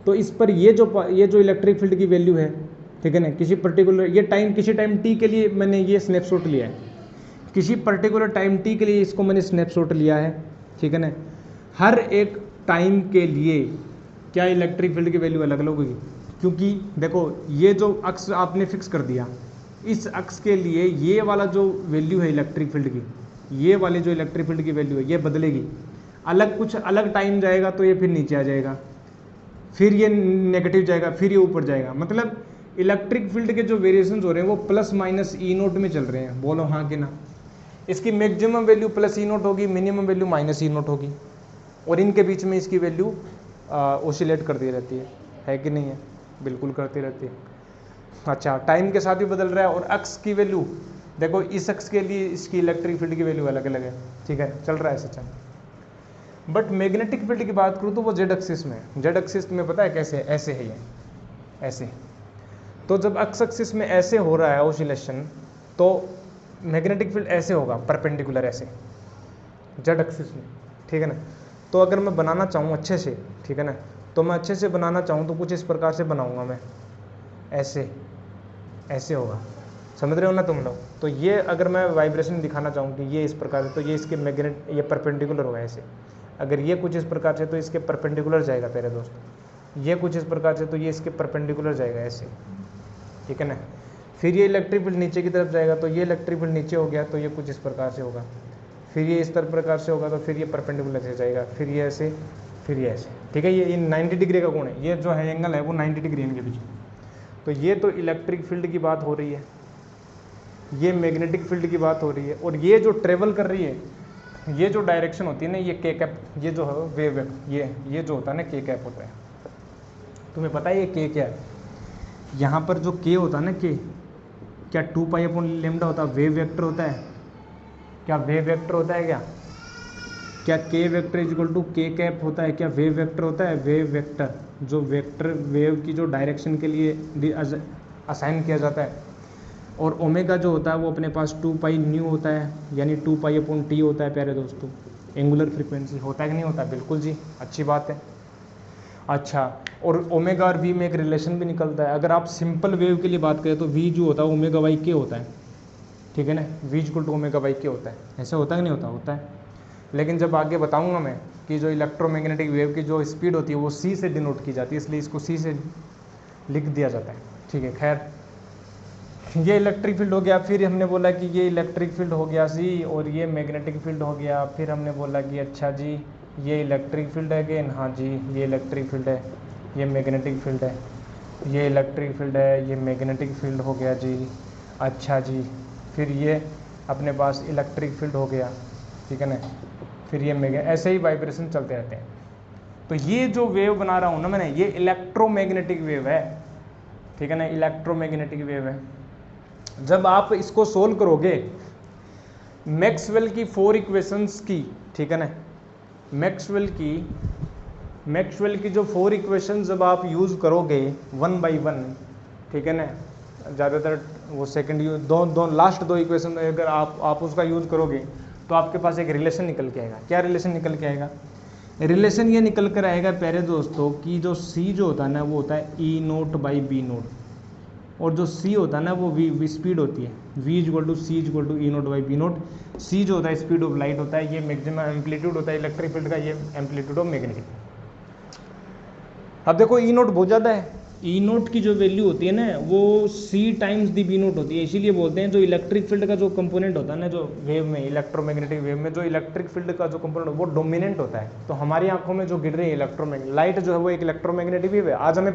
तो इस पर ये जो इलेक्ट्रिक फील्ड की वैल्यू है, ठीक है ना, किसी पर्टिकुलर ये टाइम, किसी टाइम t के लिए मैंने ये स्नैपशॉट लिया है, किसी पर्टिकुलर टाइम t के लिए इसको मैंने स्नैपशॉट लिया है, ठीक है ना। हर एक टाइम के लिए क्या इलेक्ट्रिक फील्ड की वैल्यू अलग अलग होगी, क्योंकि देखो ये जो अक्स आपने फिक्स कर दिया, इस अक्स के लिए ये वाला जो वैल्यू है इलेक्ट्रिक फील्ड की, ये वाले जो इलेक्ट्रिक फील्ड की वैल्यू है ये बदलेगी, अलग कुछ अलग टाइम जाएगा तो ये फिर नीचे आ जाएगा, फिर ये नेगेटिव जाएगा, फिर ये ऊपर जाएगा। मतलब इलेक्ट्रिक फील्ड के जो वेरिएशन हो रहे हैं वो प्लस माइनस E0 में चल रहे हैं, बोलो हाँ कि ना। इसकी मैक्सिमम वैल्यू प्लस E0 होगी, मिनिमम वैल्यू माइनस E0 होगी, और इनके बीच में इसकी वैल्यू ओसिलेट करती रहती है कि नहीं है, बिल्कुल करती रहती है। अच्छा, टाइम के साथ भी बदल रहा है। और अक्स की वैल्यू देखो, इस अक्स के लिए इसकी इलेक्ट्रिक फील्ड की वैल्यू अलग अलग है, ठीक है, चल रहा है सिस्टम। बट मैग्नेटिक फील्ड की बात करूँ तो वो जेड एक्सिस में, जेड एक्सिस में पता है कैसे, ऐसे है ये, ऐसे। तो जब एक्स एक्सिस में ऐसे हो रहा है ऑसिलेशन, तो मैग्नेटिक फील्ड ऐसे होगा, परपेंडिकुलर ऐसे जेड एक्सिस में, ठीक है ना। तो अगर मैं बनाना चाहूँ अच्छे से, ठीक है ना, तो मैं अच्छे से बनाना चाहूँ तो कुछ इस प्रकार से बनाऊँगा मैं, ऐसे ऐसे होगा, समझ रहे हो ना तुम लोग। तो ये अगर मैं वाइब्रेशन दिखाना चाहूँ कि ये इस प्रकार से, तो ये इसके मैग्नेट, ये परपेंडिकुलर होगा ऐसे। अगर ये कुछ इस प्रकार से तो इसके परपेंडिकुलर जाएगा प्यारे दोस्त, ये कुछ इस प्रकार से तो ये इसके परपेंडिकुलर जाएगा ऐसे, ठीक है ना। फिर ये इलेक्ट्रिक फील्ड नीचे की तरफ जाएगा, तो ये इलेक्ट्रिक फील्ड नीचे हो गया, तो ये कुछ इस प्रकार से होगा। फिर ये इस प्रकार से होगा, तो फिर ये परपेंडिकुलर से जाएगा, फिर ये ऐसे, फिर ये ऐसे, ठीक है। ये 90 डिग्री का कोण है, ये जो है एंगल है वो 90 डिग्री इनके बीच। तो ये तो इलेक्ट्रिक फील्ड की बात हो रही है, ये मैग्नेटिक फील्ड की बात हो रही है। और ये जो ट्रेवल कर रही है, ये जो डायरेक्शन होती है ना, ये के कैप, ये जो है वेव, ये जो होता है ना के कैप होता है। तुम्हें पता है ये के क्या है? यहाँ पर जो के होता है ना, के क्या 2 पाई अपॉन लैम्डा होता है, वेव वेक्टर होता है क्या, वेव वेक्टर होता है क्या के वेक्टर इज इक्वल टू के कैप होता है क्या, वेव वेक्टर होता है, वेव वेक्टर जो वेक्टर वेव की जो डायरेक्शन के लिए असाइन किया जाता है। और ओमेगा जो होता है वो अपने पास 2 पाई न्यू होता है, यानी 2 पाई अपॉन टी होता है प्यारे दोस्तों। एंगुलर फ्रीक्वेंसी होता है कि नहीं होता, बिल्कुल जी, अच्छी बात है। अच्छा, और ओमेगा और वी में एक रिलेशन भी निकलता है। अगर आप सिंपल वेव के लिए बात करें तो वी जो होता है ओमेगा वाई के होता है, ठीक है ना, V equal to omega by K होता है। ऐसे होता है कि नहीं होता, होता है। लेकिन जब आगे बताऊंगा मैं कि जो इलेक्ट्रोमैग्नेटिक वेव की जो स्पीड होती है वो सी से डिनोट की जाती है, इसलिए इसको सी से लिख दिया जाता है, ठीक है। खैर, ये इलेक्ट्रिक फील्ड हो गया। फिर हमने बोला कि ये इलेक्ट्रिक फील्ड हो गया जी, और ये मैग्नेटिक फील्ड हो गया। फिर हमने बोला कि अच्छा जी ये इलेक्ट्रिक फील्ड है अगेन, हाँ जी ये इलेक्ट्रिक फील्ड है, ये मैग्नेटिक फील्ड है, ये इलेक्ट्रिक फील्ड है, ये मैग्नेटिक फील्ड हो गया जी। अच्छा जी, फिर ये अपने पास इलेक्ट्रिक फील्ड हो गया, ठीक है ना, फिर ये ऐसे ही वाइब्रेशन चलते रहते हैं। तो ये जो वेव बना रहा हूँ ना मैंने, ये इलेक्ट्रोमैग्नेटिक वेव है, ठीक है ना, इलेक्ट्रोमैग्नेटिक वेव है। जब आप इसको सोल्व करोगे मैक्सवेल की 4 इक्वेशंस की, ठीक है ना, मैक्सवेल की जो 4 इक्वेशन जब आप यूज़ करोगे 1 बाई 1, ठीक है ना, ज़्यादातर वो सेकंड दो लास्ट 2 इक्वेशन अगर आप उसका यूज़ करोगे तो आपके पास एक रिलेशन निकल के आएगा। क्या रिलेशन निकल के आएगा? रिलेशन ये निकल कर आएगा प्यारे दोस्तों कि जो सी जो होता है ना वो होता है ई नोट बाई बी नोट, और जो सी होता है ना वो वी स्पीड होती है, V equal to C equal to E naught by B naught. C जो होता है स्पीड ऑफ लाइट होता है, ये मैक्सिमम एम्पलीट्यूड होता है इलेक्ट्रिक फील्ड का, ये एम्पलीट्यूड ऑफ मैग्नेटिक। अब देखो ई नोट बहुत ज़्यादा है, ई नोट की जो वैल्यू होती है ना वो सी टाइम्स दी बी नोट होती है। इसीलिए बोलते हैं जो इलेक्ट्रिक फील्ड का जो कंपोनेंट होता है ना, जो वेव में इलेक्ट्रोमैग्नेटिक वेव में जो इलेक्ट्रिक फील्ड का जो कंपोनेंट वो डोमिनेंट होता है। तो हमारी आंखों में जो गिर रही है इलेक्ट्रोमैग्नेटिक लाइट जो है वो एक इलेक्ट्रोमैग्नेटिक वेव है। आज हमें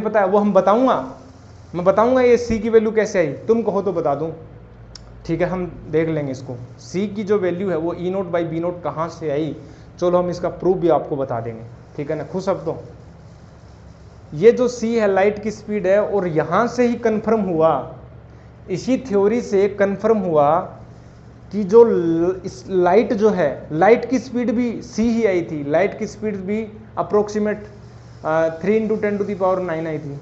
पता है, वो हम मैं बताऊंगा ये सी की वैल्यू कैसे आई, तुम कहो तो बता दूं, ठीक है, हम देख लेंगे इसको। सी की जो वैल्यू है वो ई नोट बाई बी नोट कहाँ से आई, चलो हम इसका प्रूफ भी आपको बता देंगे, ठीक है ना। खुश अब तो ये जो सी है लाइट की स्पीड है, और यहाँ से ही कंफर्म हुआ, इसी थ्योरी से कंफर्म हुआ कि जो लाइट जो है, लाइट की स्पीड भी सी ही आई थी, लाइट की स्पीड भी अप्रोक्सीमेट 3 × 10⁹ आई थी,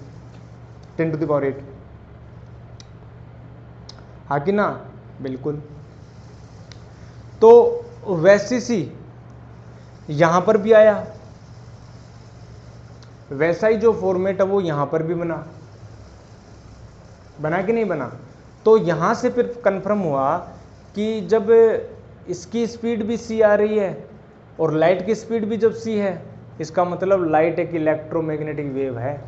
10⁸ हाँ कि ना, बिल्कुल। तो वैसे सी यहां पर भी आया, वैसा ही जो फॉर्मेट है वो यहां पर भी बना कि नहीं बना। तो यहां से फिर कंफर्म हुआ कि जब इसकी स्पीड भी सी आ रही है और लाइट की स्पीड भी जब सी है, इसका मतलब लाइट एक इलेक्ट्रोमैग्नेटिक वेव है।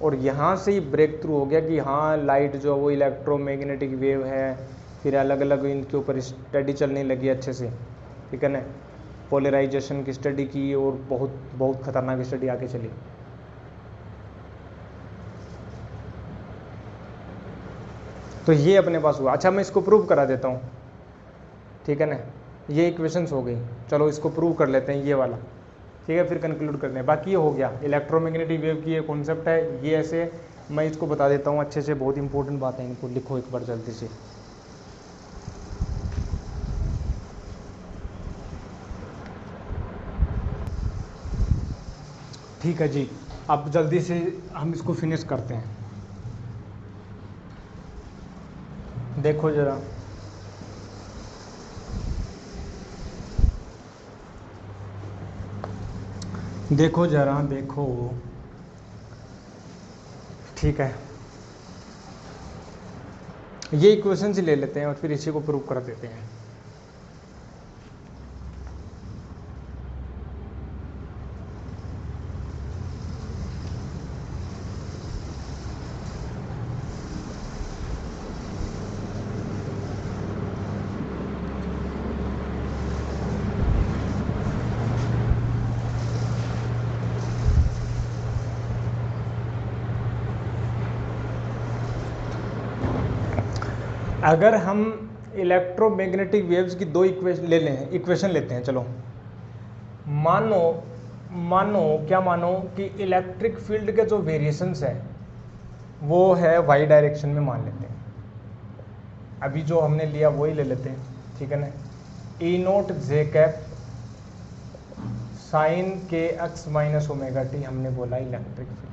और यहाँ से ही ब्रेक थ्रू हो गया कि हाँ लाइट जो है वो इलेक्ट्रोमैग्नेटिक वेव है। फिर अलग अलग इनके ऊपर स्टडी चलने लगी अच्छे से, ठीक है ना, पोलराइजेशन की स्टडी की और बहुत बहुत खतरनाक स्टडी आगे चली। तो ये अपने पास हुआ। अच्छा मैं इसको प्रूव करा देता हूँ, ठीक है ना, ये इक्वेशंस हो गई, चलो इसको प्रूव कर लेते हैं ये वाला, ठीक है, फिर कंक्लूड करते हैं। बाकी ये हो गया इलेक्ट्रोमैग्नेटिक वेव की ये कॉन्सेप्ट है, ये ऐसे मैं इसको बता देता हूँ अच्छे से, बहुत इंपॉर्टेंट बात है, इनको लिखो एक बार जल्दी से। ठीक है जी, अब जल्दी से हम इसको फिनिश करते हैं। देखो जरा, देखो, ठीक है, ये इक्वेशन से ले लेते हैं और फिर इसी को प्रूव कर देते हैं। अगर हम इलेक्ट्रोमैग्नेटिक वेव्स की 2 इक्वेशन लेते हैं, चलो मानो कि इलेक्ट्रिक फील्ड के जो वेरिएशंस है वो है वाई डायरेक्शन में मान लेते हैं। अभी जो हमने लिया वही ले लेते हैं, ठीक है ना, ई नोट जे कैप साइन के एक्स माइनस ओमेगा टी हमने बोला इलेक्ट्रिक फील्ड।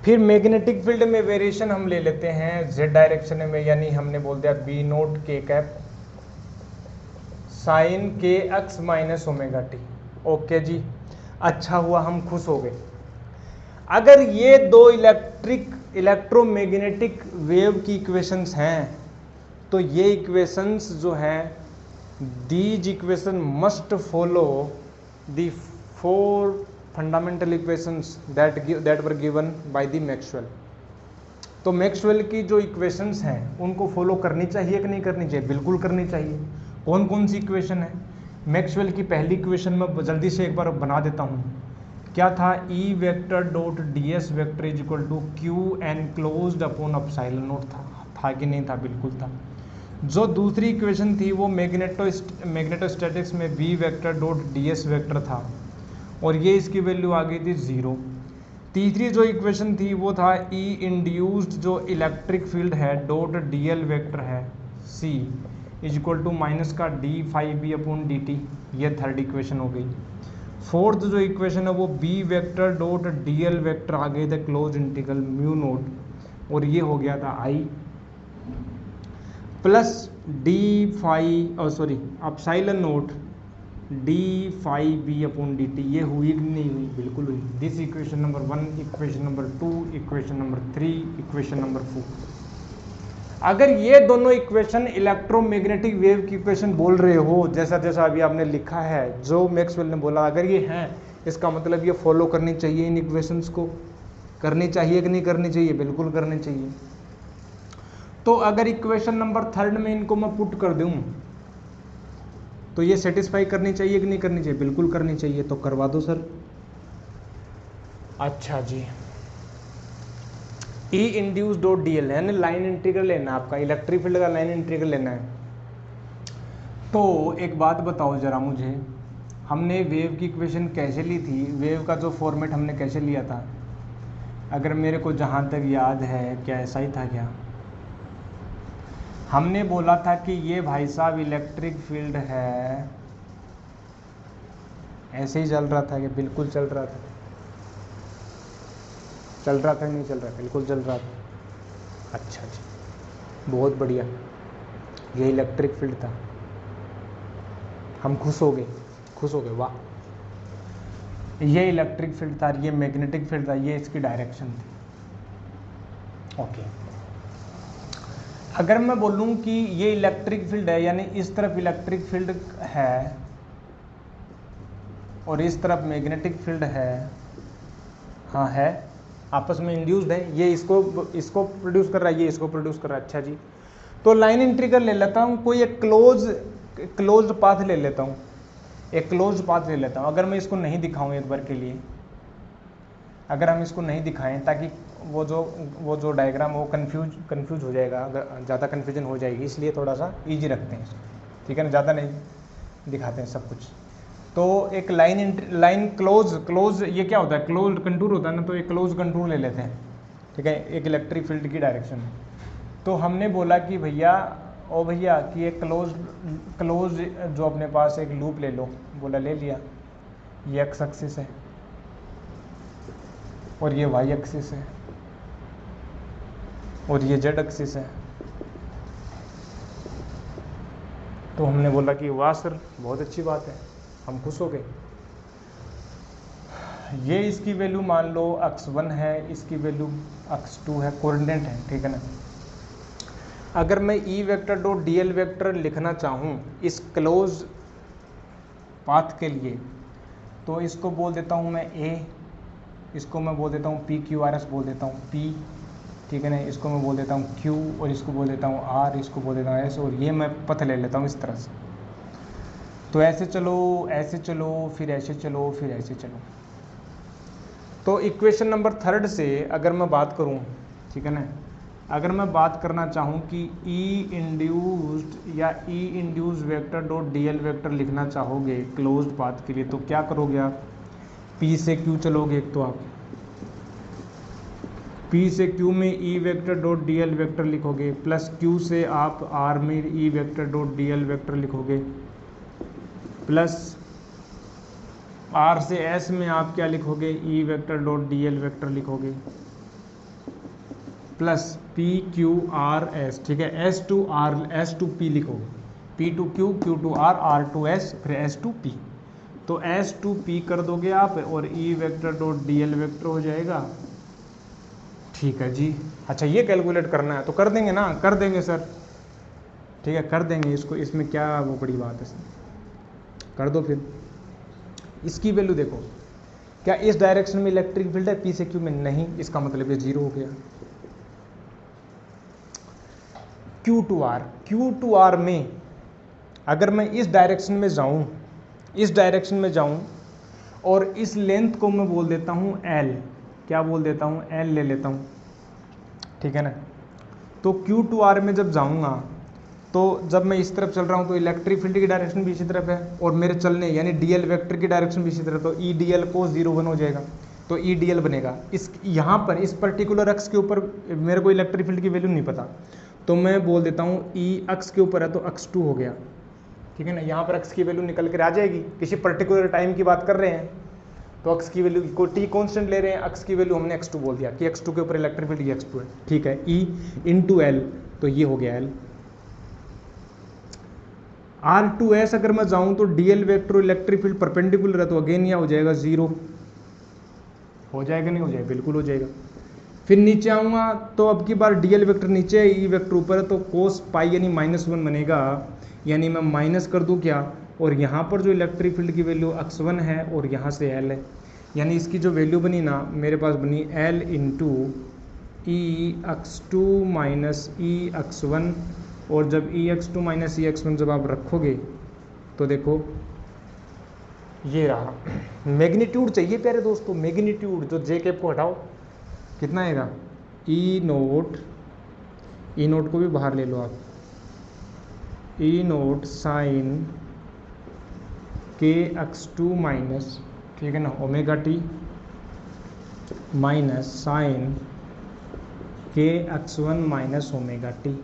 फिर मैग्नेटिक फील्ड में वेरिएशन हम ले लेते हैं जेड डायरेक्शन में, यानी हमने बोल दिया बी नोट के कैप साइन के X minus omega T. Okay जी, अच्छा हुआ, हम खुश हो गए। अगर ये 2 इलेक्ट्रोमैग्नेटिक वेव की इक्वेशंस हैं तो ये इक्वेशंस जो हैं, these equation must follow the 4 fundamental equations that were given by the Maxwell. तो मैक्सवेल की जो इक्वेशंस हैं उनको फॉलो करनी चाहिए कि नहीं करनी चाहिए? बिल्कुल करनी चाहिए। कौन कौन सी इक्वेशन है? मैक्सवेल की पहली इक्वेशन में जल्दी से एक बार बना देता हूँ। क्या था? E vector dot D S vector is equal to Q enclosed upon epsilon naught था था कि नहीं था, बिल्कुल था। जो दूसरी इक्वेशन थी वो मैग्नेटोस्टैटिक्स में B vector dot D S vector था और ये इसकी वैल्यू आ गई थी 0। तीसरी जो इक्वेशन थी वो था ई इंड्यूस्ड जो इलेक्ट्रिक फील्ड है डॉट डी एल वेक्टर है C is equal to minus का D phi B upon D T, ये थर्ड इक्वेशन हो गई। फोर्थ जो इक्वेशन है वो B vector dot D L vector आ गए थे क्लोज इंटीग्रल म्यू नोट और ये हो गया था I plus D phi epsilon naught D phi B upon D T. ये हुई कि नहीं हुई? बिल्कुल हुई। This equation number 1, equation number 2, equation number 3, equation number 4। अगर ये दोनों इक्वेशन इलेक्ट्रोमैग्नेटिक वेव की इक्वेशन बोल रहे हो, जैसा जैसा अभी आपने लिखा है जो मैक्सवेल ने बोला, अगर ये हैं, इसका मतलब ये फॉलो करनी चाहिए, इन इक्वेशंस को करनी चाहिए कि नहीं करनी चाहिए? बिल्कुल करनी चाहिए। तो अगर इक्वेशन नंबर 3 में इनको मैं पुट कर दूं तो ये सेटिस्फाई करनी चाहिए कि नहीं करनी चाहिए? बिल्कुल करनी चाहिए। तो करवा दो सर। अच्छा जी, ई इंड्यूस डॉट डी एल यानी लाइन इंटीग्रल लेना, आपका इलेक्ट्रिक फील्ड का लाइन इंटीग्रल लेना है। तो एक बात बताओ जरा मुझे, हमने वेव की इक्वेशन कैसे ली थी? वेव का जो फॉर्मेट हमने कैसे लिया था? अगर मेरे को जहाँ तक याद है, क्या ऐसा ही था क्या? हमने बोला था कि ये भाई साहब इलेक्ट्रिक फील्ड है, ऐसे ही चल रहा था कि बिल्कुल चल रहा था? चल रहा था नहीं चल रहा? बिल्कुल चल रहा था। अच्छा जी, बहुत बढ़िया। ये इलेक्ट्रिक फील्ड था, हम खुश हो गए, वाह। ये इलेक्ट्रिक फील्ड था, ये मैग्नेटिक फील्ड था, ये इसकी डायरेक्शन थी। ओके, अगर मैं बोलूं कि ये इलेक्ट्रिक फील्ड है यानी इस तरफ इलेक्ट्रिक फील्ड है और इस तरफ मैग्नेटिक फील्ड है, हाँ है, आपस में इंड्यूस्ड है, ये इसको प्रोड्यूस कर रहा है, ये इसको प्रोड्यूस कर रहा है। अच्छा जी, तो लाइन इंटीग्रल ले लेता हूँ, कोई एक क्लोज्ड पाथ ले लेता हूँ, एक क्लोज्ड पाथ ले लेता हूँ। अगर मैं इसको नहीं दिखाऊँ एक बार के लिए, अगर हम इसको नहीं दिखाएं ताकि वो जो डायग्राम वो कंफ्यूज हो जाएगा, अगर ज़्यादा कन्फ्यूजन हो जाएगी, इसलिए थोड़ा सा इजी रखते हैं, ठीक है ना, ज़्यादा नहीं दिखाते हैं सब कुछ। तो एक लाइन क्लोज ये क्या होता है? क्लोज कंटूर होता है ना, तो एक क्लोज कंटूर ले लेते हैं, ठीक है, एक इलेक्ट्रिक फील्ड की डायरेक्शन में। तो हमने बोला कि भैया कि एक क्लोज जो अपने पास एक लूप ले लो, बोला ले लिया, ये एक्स एक्सिस है और ये वाई एक्सिस है और ये जेड एक्सिस है। तो हमने बोला कि वाह सर, बहुत अच्छी बात है, हम खुश हो गए। ये इसकी वैल्यू मान लो x1 है, इसकी वैल्यू x2 है, कोऑर्डिनेट है, ठीक है ना। अगर मैं ई vector dot D L vector लिखना चाहूँ इस क्लोज पाथ के लिए, तो इसको बोल देता हूँ मैं a, इसको मैं बोल देता हूँ PQRS बोल देता हूँ P, ठीक है ना, इसको मैं बोल देता हूँ Q और इसको बोल देता हूँ R, इसको बोल देता हूँ S, और ये मैं पथ ले लेता हूँ इस तरह से। तो ऐसे चलो, ऐसे चलो, फिर ऐसे चलो, फिर ऐसे चलो। तो इक्वेशन नंबर 3 से अगर मैं बात करूँ, ठीक है ना, अगर मैं बात करना चाहूँ कि ई इंड्यूस्ड या E induce vector dot D L vector लिखना चाहोगे क्लोज्ड पाथ के लिए, तो क्या करोगे आप? P से Q चलोगे, एक तो आप P से Q में E vector dot D L vector लिखोगे, प्लस Q से आप R में E vector dot D L vector लिखोगे, प्लस R से S में आप क्या लिखोगे? E vector dot D L vector लिखोगे, plus P Q R S, ठीक है, S टू P लिखोगे, P to Q, Q to R, R to S, फिर S टू P। तो S टू P कर दोगे आप और ई vector dot D L vector हो जाएगा, ठीक है जी। अच्छा, ये कैलकुलेट करना है तो कर देंगे ना? कर देंगे सर, ठीक है, कर देंगे इसको, इसमें क्या वो बड़ी बात है सर, कर दो। फिर इसकी वैल्यू देखो, क्या इस डायरेक्शन में इलेक्ट्रिक फील्ड है? P से Q में नहीं, इसका मतलब ये 0 हो गया। Q टू R में अगर मैं इस डायरेक्शन में जाऊं, और इस लेंथ को मैं बोल देता हूं L, क्या बोल देता हूं? L ले लेता हूं, ठीक है ना। तो Q2R में जब जाऊंगा तो जब मैं इस तरफ चल रहा हूँ तो इलेक्ट्रिक फील्ड की डायरेक्शन भी इसी तरफ है और मेरे चलने यानी dl वेक्टर की डायरेक्शन भी इसी तरफ, तो E dl cos 0 1 हो जाएगा। तो E dl बनेगा। इस यहाँ पर इस पर्टिकुलर अक्स के ऊपर मेरे को इलेक्ट्रिक फील्ड की वैल्यू नहीं पता, तो मैं बोल देता हूँ E अक्स के ऊपर है तो x2 हो गया, ठीक है ना। यहाँ पर अक्स की वैल्यू निकल कर आ जाएगी, किसी पर्टिकुलर टाइम की बात कर रहे हैं तो अक्स की वैल्यू को टी कांस्टेंट ले रहे हैं, अक्स की वैल्यू हमने x2 बोल दिया कि x2 के ऊपर इलेक्ट्रिक फील्ड ये x2 है, ठीक है। E इंटू एल, तो ये हो गया L। R2S अगर मैं जाऊं तो dl vector electric field perpendicular है तो अगेन यह हो जाएगा 0, हो जाएगा नहीं हो जाएगा, बिल्कुल हो जाएगा। फिर नीचे आऊँगा तो अब की बार dl वेक्टर नीचे है, E वेक्टर ऊपर है, तो cos पाई यानी -1 बनेगा, यानी मैं माइनस कर दूँ क्या, और यहाँ पर जो इलेक्ट्रिक फील्ड की वैल्यू x1 है और यहाँ से L है, यानी इसकी जो वैल्यू बनी ना मेरे पास बनी L इंटू ई x2 माइनस ई x1, और जब ई x2 माइनस ई x1 जब आप रखोगे तो देखो ये रहा। मैग्नीट्यूड चाहिए प्यारे दोस्तों, मैग्नीट्यूड, जो जे कैप को हटाओ कितना आएगा, ई नोट को भी बाहर ले लो आप, ई नोट साइन के x2 माइनस, ठीक है ना, ओमेगा टी माइनस साइन के x1 माइनस ओमेगा टी।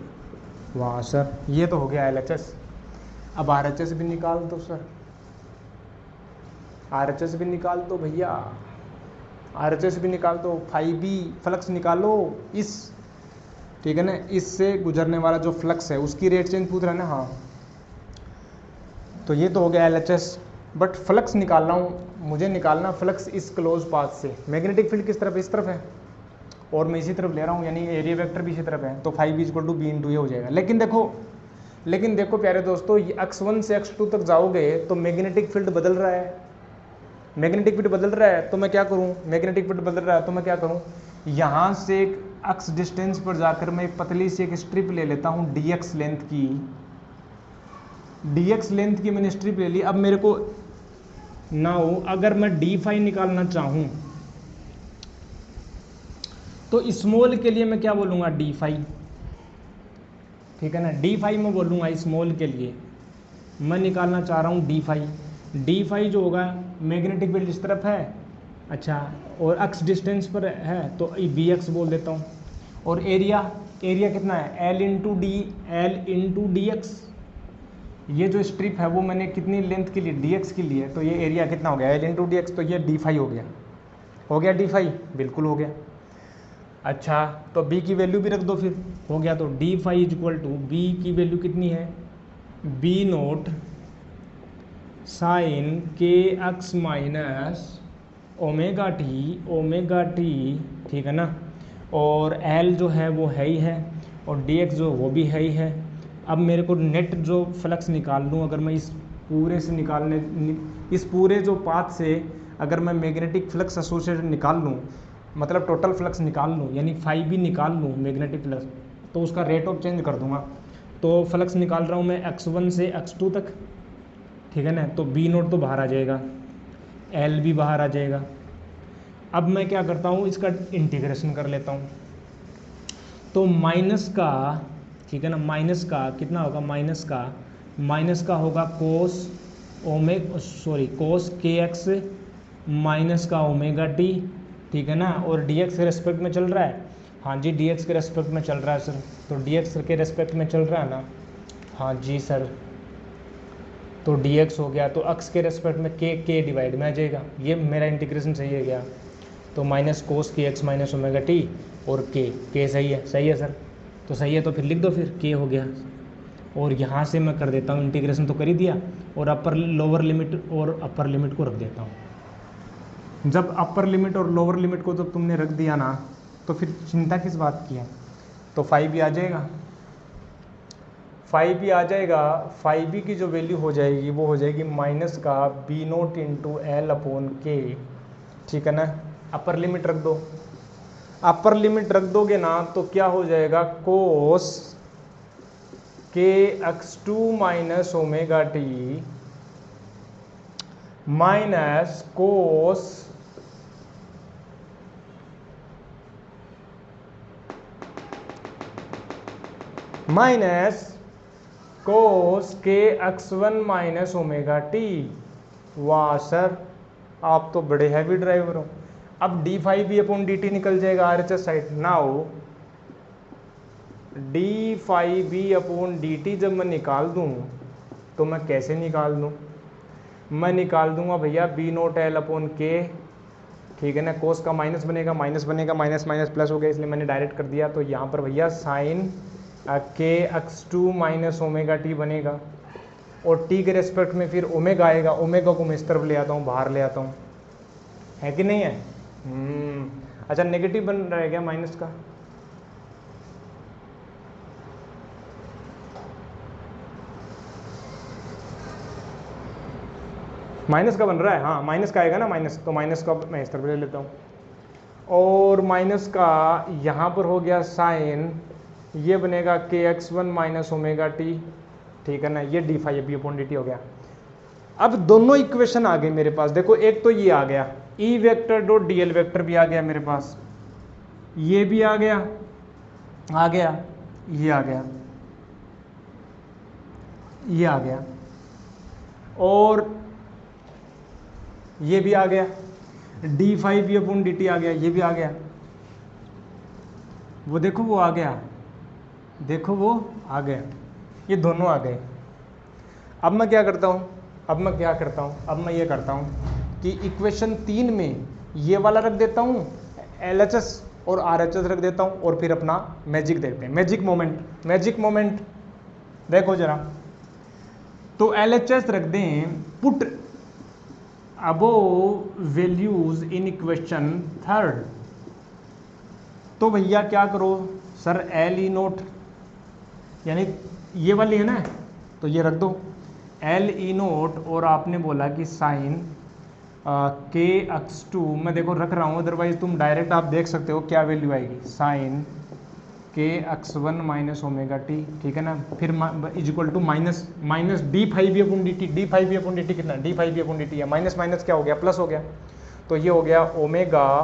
वाह सर, ये तो हो गया LHS। अब RHS भी निकाल दो सर, RHS भी निकाल दो भैया, RHS भी निकाल दो, 5B फ्लक्स निकालो इस, ठीक है ना, इससे गुजरने वाला जो फ्लक्स है उसकी रेट चेंज पूछ रहा है ना। हाँ, तो ये तो हो गया LHS, बट फ्लक्स निकालना हूँ, मुझे निकालना फ्लक्स इस क्लोज पाथ से। मैग्नेटिक फील्ड किस तरफ, इस तरफ है, और मैं इसी तरफ ले रहा हूँ, यानी एरिया वेक्टर भी इसी तरफ है, तो 5B = B × ए हो जाएगा। लेकिन देखो प्यारे दोस्तों, ये x1 से x2 तक जाओगे तो मैग्नेटिक फील्ड बदल रहा है, मैग्नेटिक फील्ड बदल रहा है, तो मैं क्या करूँ, मैग्नेटिक फील्ड बदल रहा है तो मैं क्या करूँ, यहाँ से एक x डिस्टेंस पर जाकर मैं एक पतली सी एक स्ट्रिप ले लेता हूँ dx लेंथ की मैंने स्ट्रिप ले ली। अब मेरे को नाउ अगर मैं d निकालना चाहूँ तो स्मॉल के लिए मैं क्या बोलूँगा, d, ठीक है ना, d मैं बोलूँगा स्मॉल के लिए, मैं निकालना चाह रहा हूँ d जो होगा, मैग्नेटिक फील्ड इस तरफ है, अच्छा, और x डिस्टेंस पर है तो bx बोल देता हूँ, और एरिया कितना है, L इंटू dx, ये जो स्ट्रिप है वो मैंने कितनी लेंथ के लिए, dx के लिए, तो ये एरिया कितना हो गया, L इंटू dx, तो ये d हो गया d, बिल्कुल हो गया। अच्छा, तो b की वैल्यू भी रख दो, फिर हो गया, तो d = b की वैल्यू कितनी है, b नोट साइन के x माइनस ओमेगा टी, ठीक है ना, और L जो है वो है ही है, और dx जो वो भी है ही है। अब मेरे को नेट जो फ्लक्स निकाल लूँ, अगर मैं इस पूरे से इस पूरे जो पाथ से अगर मैं मैग्नेटिक फ्लक्स एसोसिएटेड निकाल लूँ, मतलब टोटल फ्लक्स निकाल लूँ, यानी 5B निकाल लूँ मैग्नेटिक फ्लक्स, तो उसका रेट ऑफ चेंज कर दूंगा। तो फ्लक्स निकाल रहा हूँ मैं x1 से x2 तक, ठीक है ना, तो B नोट तो बाहर आ जाएगा, L भी बाहर आ जाएगा। अब मैं क्या करता हूँ, इसका इंटीग्रेशन कर लेता हूँ, तो माइनस का, ठीक है ना, माइनस का कितना होगा, माइनस का होगा कोस kx माइनस का ओमेगा टी, ठीक है ना, और dx के रेस्पेक्ट में चल रहा है, हाँ जी dx के रेस्पेक्ट में चल रहा है सर, तो dx के रेस्पेक्ट में चल रहा है ना, हाँ जी सर, तो dx हो गया, तो x के रेस्पेक्ट में k डिवाइड में आ जाएगा, ये मेरा इंटीग्रेशन सही है गया, तो minus cos kx minus omega T और k सही है सर, तो सही है, तो फिर लिख दो, फिर k हो गया, और यहाँ से मैं कर देता हूँ इंटीग्रेशन तो कर ही दिया, और लोअर लिमिट और अपर लिमिट को रख देता हूँ। जब अपर लिमिट और लोअर लिमिट को जब तुमने रख दिया ना, तो फिर चिंता किस बात की है, तो 5B आ जाएगा, 5B आ जाएगा। 5B की जो वैल्यू हो जाएगी वो हो जाएगी माइनस का B नोट इंटू L/K, ठीक है ना। अपर लिमिट रख दो, अपर लिमिट रख दोगे ना तो क्या हो जाएगा, cos kx2 minus omega T minus cos minus cos K x1 minus omega T. वाह सर, आप तो बड़े हैवी ड्राइवर हो। अब D five B upon D T निकल जाएगा R H S side. Now D five B upon D T जब मैं निकाल दूं तो मैं कैसे निकाल दूं? मैं निकाल दूंगा भैया बी नोट एल अपॉन के, ठीक है ना। कोस का माइनस बनेगा, माइनस बनेगा, माइनस माइनस प्लस हो गया, इसलिए मैंने डायरेक्ट कर दिया। तो यहाँ पर भैया साइन के x2 माइनस ओमेगा टी बनेगा, और टी के रेस्पेक्ट में फिर ओमेगा आएगा। ओमेगा को मैं इस तरफ ले आता हूँ, बाहर ले आता हूँ, है कि नहीं है? अच्छा, नेगेटिव बन रहा है क्या माइनस का? माइनस का बन रहा है, हाँ माइनस का आएगा ना माइनस, तो माइनस का मैं इस तरफ ले लेता हूँ। और माइनस का यहाँ पर हो गया साइन, ये बनेगा के x1 माइनस ओमेगा टी, ठीक है ना। ये D five B upon D T हो गया। अब दोनों इक्वेशन आ गए मेरे पास। देखो, एक तो ये आ गया ई vector dot D L vector भी आ गया मेरे पास, ये भी आ गया, ये आ गया, ये आ गया, और ये भी आ गया, D five B upon D T आ गया, ये भी आ गया। वो देखो वो आ गया, देखो वो आ गया, ये दोनों आ गए। अब मैं क्या करता हूँ, अब मैं ये करता हूँ कि इक्वेशन 3 में ये वाला रख देता हूँ LHS और RHS रख देता हूँ, और फिर अपना मैजिक देखते हैं। मैजिक मोमेंट देखो जरा। तो LHS रख दें, put above values in equation 3। तो भैया क्या करो सर, एल ई नोट यानी ये वाली है ना, तो ये रख दो एल ई नोट, और आपने बोला कि साइन के x2, मैं देखो रख रहा हूँ, अदरवाइज तुम डायरेक्ट आप देख सकते हो क्या वैल्यू आएगी, साइन के x1 माइनस ओमेगा टी, ठीक है ना। फिर is equal to minus D five B upon D T. D five B upon D T कितना, D five B upon D T है, माइनस माइनस क्या हो गया, प्लस हो गया। तो ये हो गया omega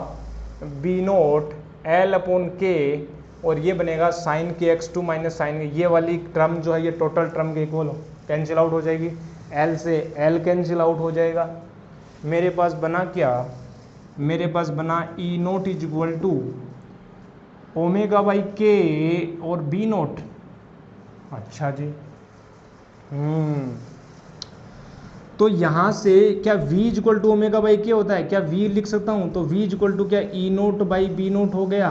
B naught L upon K, और ये बनेगा साइन के x2 माइनस साइन, ये वाली टर्म जो है ये टोटल टर्म के इक्वल कैंसिल आउट हो जाएगी, एल से एल कैंसिल आउट हो जाएगा। मेरे पास बना क्या, मेरे पास बना E naught is equal to omega by K और बी नोट। अच्छा जी, तो यहाँ से क्या v is equal to omega by K होता है, क्या v लिख सकता हूँ? तो v इज इक्वल टू क्या ई नोट बाई बी नोट हो गया।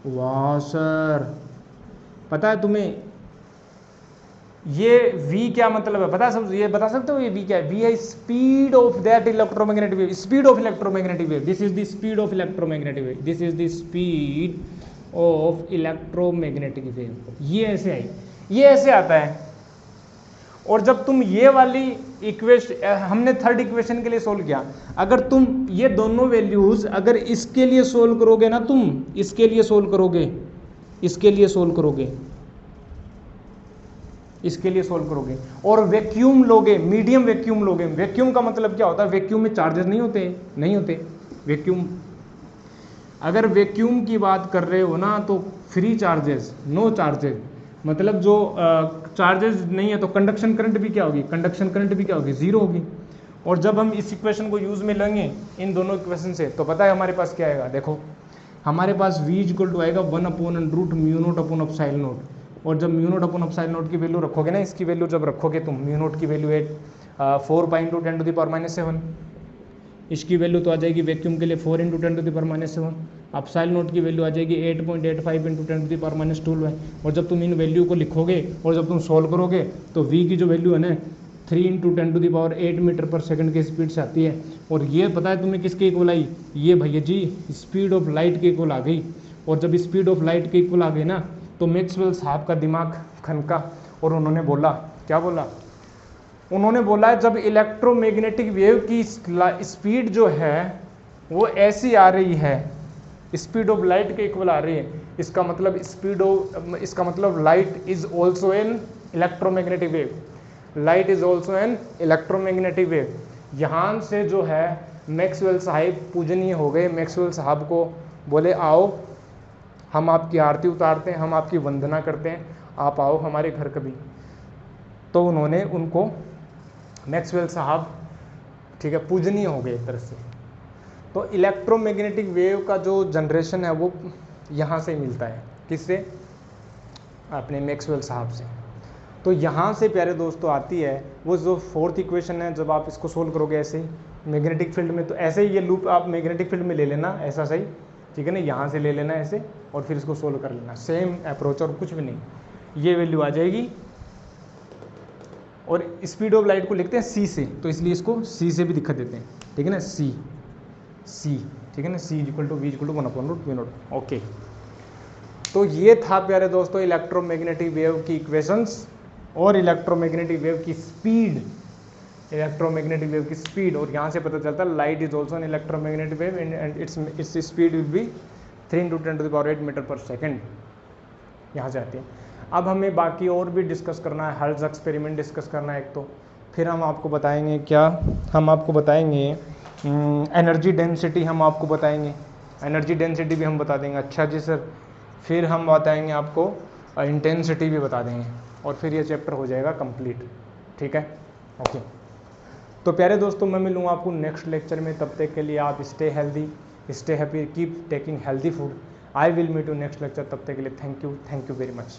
वाह सर, पता है तुम्हें ये v क्या मतलब है? पता है सब, ये बता सकते हो ये v क्या है? v है speed of that electromagnetic wave, speed of electromagnetic wave. This is the speed of electromagnetic wave, this is the speed of electromagnetic wave. ये ऐसे आई, ये ऐसे आता है। और जब तुम ये वाली इक्वेशन, हमने थर्ड इक्वेशन के लिए सोल्व किया, अगर तुम ये दोनों वैल्यूज अगर इसके लिए सोल्व करोगे ना, तुम इसके लिए सोल्व करोगे, इसके लिए सोल्व करोगे, इसके लिए सोल्व करोगे, और वैक्यूम लोगे, मीडियम वैक्यूम लोगे। वैक्यूम का मतलब क्या होता है? वैक्यूम में चार्जेस नहीं होते, नहीं होते वैक्यूम। अगर वैक्यूम की बात कर रहे हो ना तो फ्री चार्जेस, नो चार्जेस, मतलब जो चार्जेस नहीं है, तो कंडक्शन करंट भी क्या होगी, कंडक्शन करंट भी क्या होगी, जीरो होगी। और जब हम इस इक्वेशन को यूज में लेंगे इन दोनों इक्वेशन से, तो पता है हमारे पास क्या आएगा? देखो हमारे पास v इक्वल टू आएगा 1 upon root mu naught upon epsilon naught. और जब mu naught upon epsilon naught की वैल्यू रखोगे ना, इसकी वैल्यू जब रखोगे तुम, म्यू नोट की वैल्यू है 4 pi into 10 to the power minus 7, इसकी वैल्यू तो आ जाएगी वैक्यूम के लिए 4 into 10 to the power minus 7। Epsilon naught की वैल्यू आ जाएगी 8.85 into 10 to the power minus 12 है। और जब तुम इन वैल्यू को लिखोगे और जब तुम सोल्व करोगे तो v की जो वैल्यू है ना 3 into 10 to the power 8 metre पर सेकंड की स्पीड से आती है। और ये पता है तुम्हें किसके इक्वल आई? ये भैया जी स्पीड ऑफ लाइट के इक्वल आ गई। और जब स्पीड ऑफ लाइट के इक्वल आ गई ना, तो मैक्सवेल साहब का दिमाग खनका, और उन्होंने बोला, क्या बोला? उन्होंने बोला जब इलेक्ट्रोमैग्नेटिक वेव की स्पीड जो है वो ऐसी आ रही है, स्पीड ऑफ लाइट के इक्वल आ रही है, इसका मतलब इसका मतलब light is also an electromagnetic wave, light is also an electromagnetic wave. यहाँ से जो है मैक्सवेल साहब पूजनीय हो गए। मैक्सवेल साहब को बोले आओ हम आपकी आरती उतारते हैं, हम आपकी वंदना करते हैं, आप आओ हमारे घर कभी। तो उन्होंने उनको मैक्सवेल साहब, ठीक है, पूजनीय हो गए एक तरह से। तो इलेक्ट्रोमैग्नेटिक वेव का जो जनरेशन है वो यहाँ से मिलता है, किससे? अपने मैक्सवेल साहब से। तो यहाँ से प्यारे दोस्तों आती है वो जो फोर्थ इक्वेशन है, जब आप इसको सोल्व करोगे ऐसे ही मैग्नेटिक फील्ड में, तो ऐसे ही ये लूप आप मैग्नेटिक फील्ड में ले लेना, ऐसा सही, ठीक है ना, यहाँ से ले लेना ऐसे और फिर इसको सोल्व कर लेना, सेम अप्रोच और कुछ भी नहीं, ये वैल्यू आ जाएगी। और स्पीड ऑफ लाइट को लिखते हैं c से, तो इसलिए इसको c से भी दिखा देते हैं, ठीक है ना, c, ठीक है ना, c equal to V equal to 1/√v0। Okay, तो ये था प्यारे दोस्तों इलेक्ट्रोमैग्नेटिक वेव की इक्वेशंस और इलेक्ट्रोमैग्नेटिक वेव की स्पीड, इलेक्ट्रोमैग्नेटिक वेव की स्पीड। और यहाँ से पता चलता है light is also an electromagnetic wave and its speed will be 3 × 10⁸ metre पर सेकेंड, यहाँ से आती है। अब हमें बाकी और भी डिस्कस करना है, हर्ट्ज एक्सपेरिमेंट डिस्कस करना है एक, तो फिर हम आपको बताएंगे क्या, हम आपको बताएंगे एनर्जी डेंसिटी, हम आपको बताएंगे एनर्जी डेंसिटी भी हम बता देंगे। अच्छा जी सर, फिर हम बताएंगे आपको इंटेंसिटी भी बता देंगे, और फिर ये चैप्टर हो जाएगा कंप्लीट, ठीक है, ओके। तो प्यारे दोस्तों मैं मिलूँगा आपको नेक्स्ट लेक्चर में, तब तक के लिए आप stay healthy, stay happy, keep taking healthy food. I will meet you next lecture, तब तक के लिए थैंक यू वेरी मच।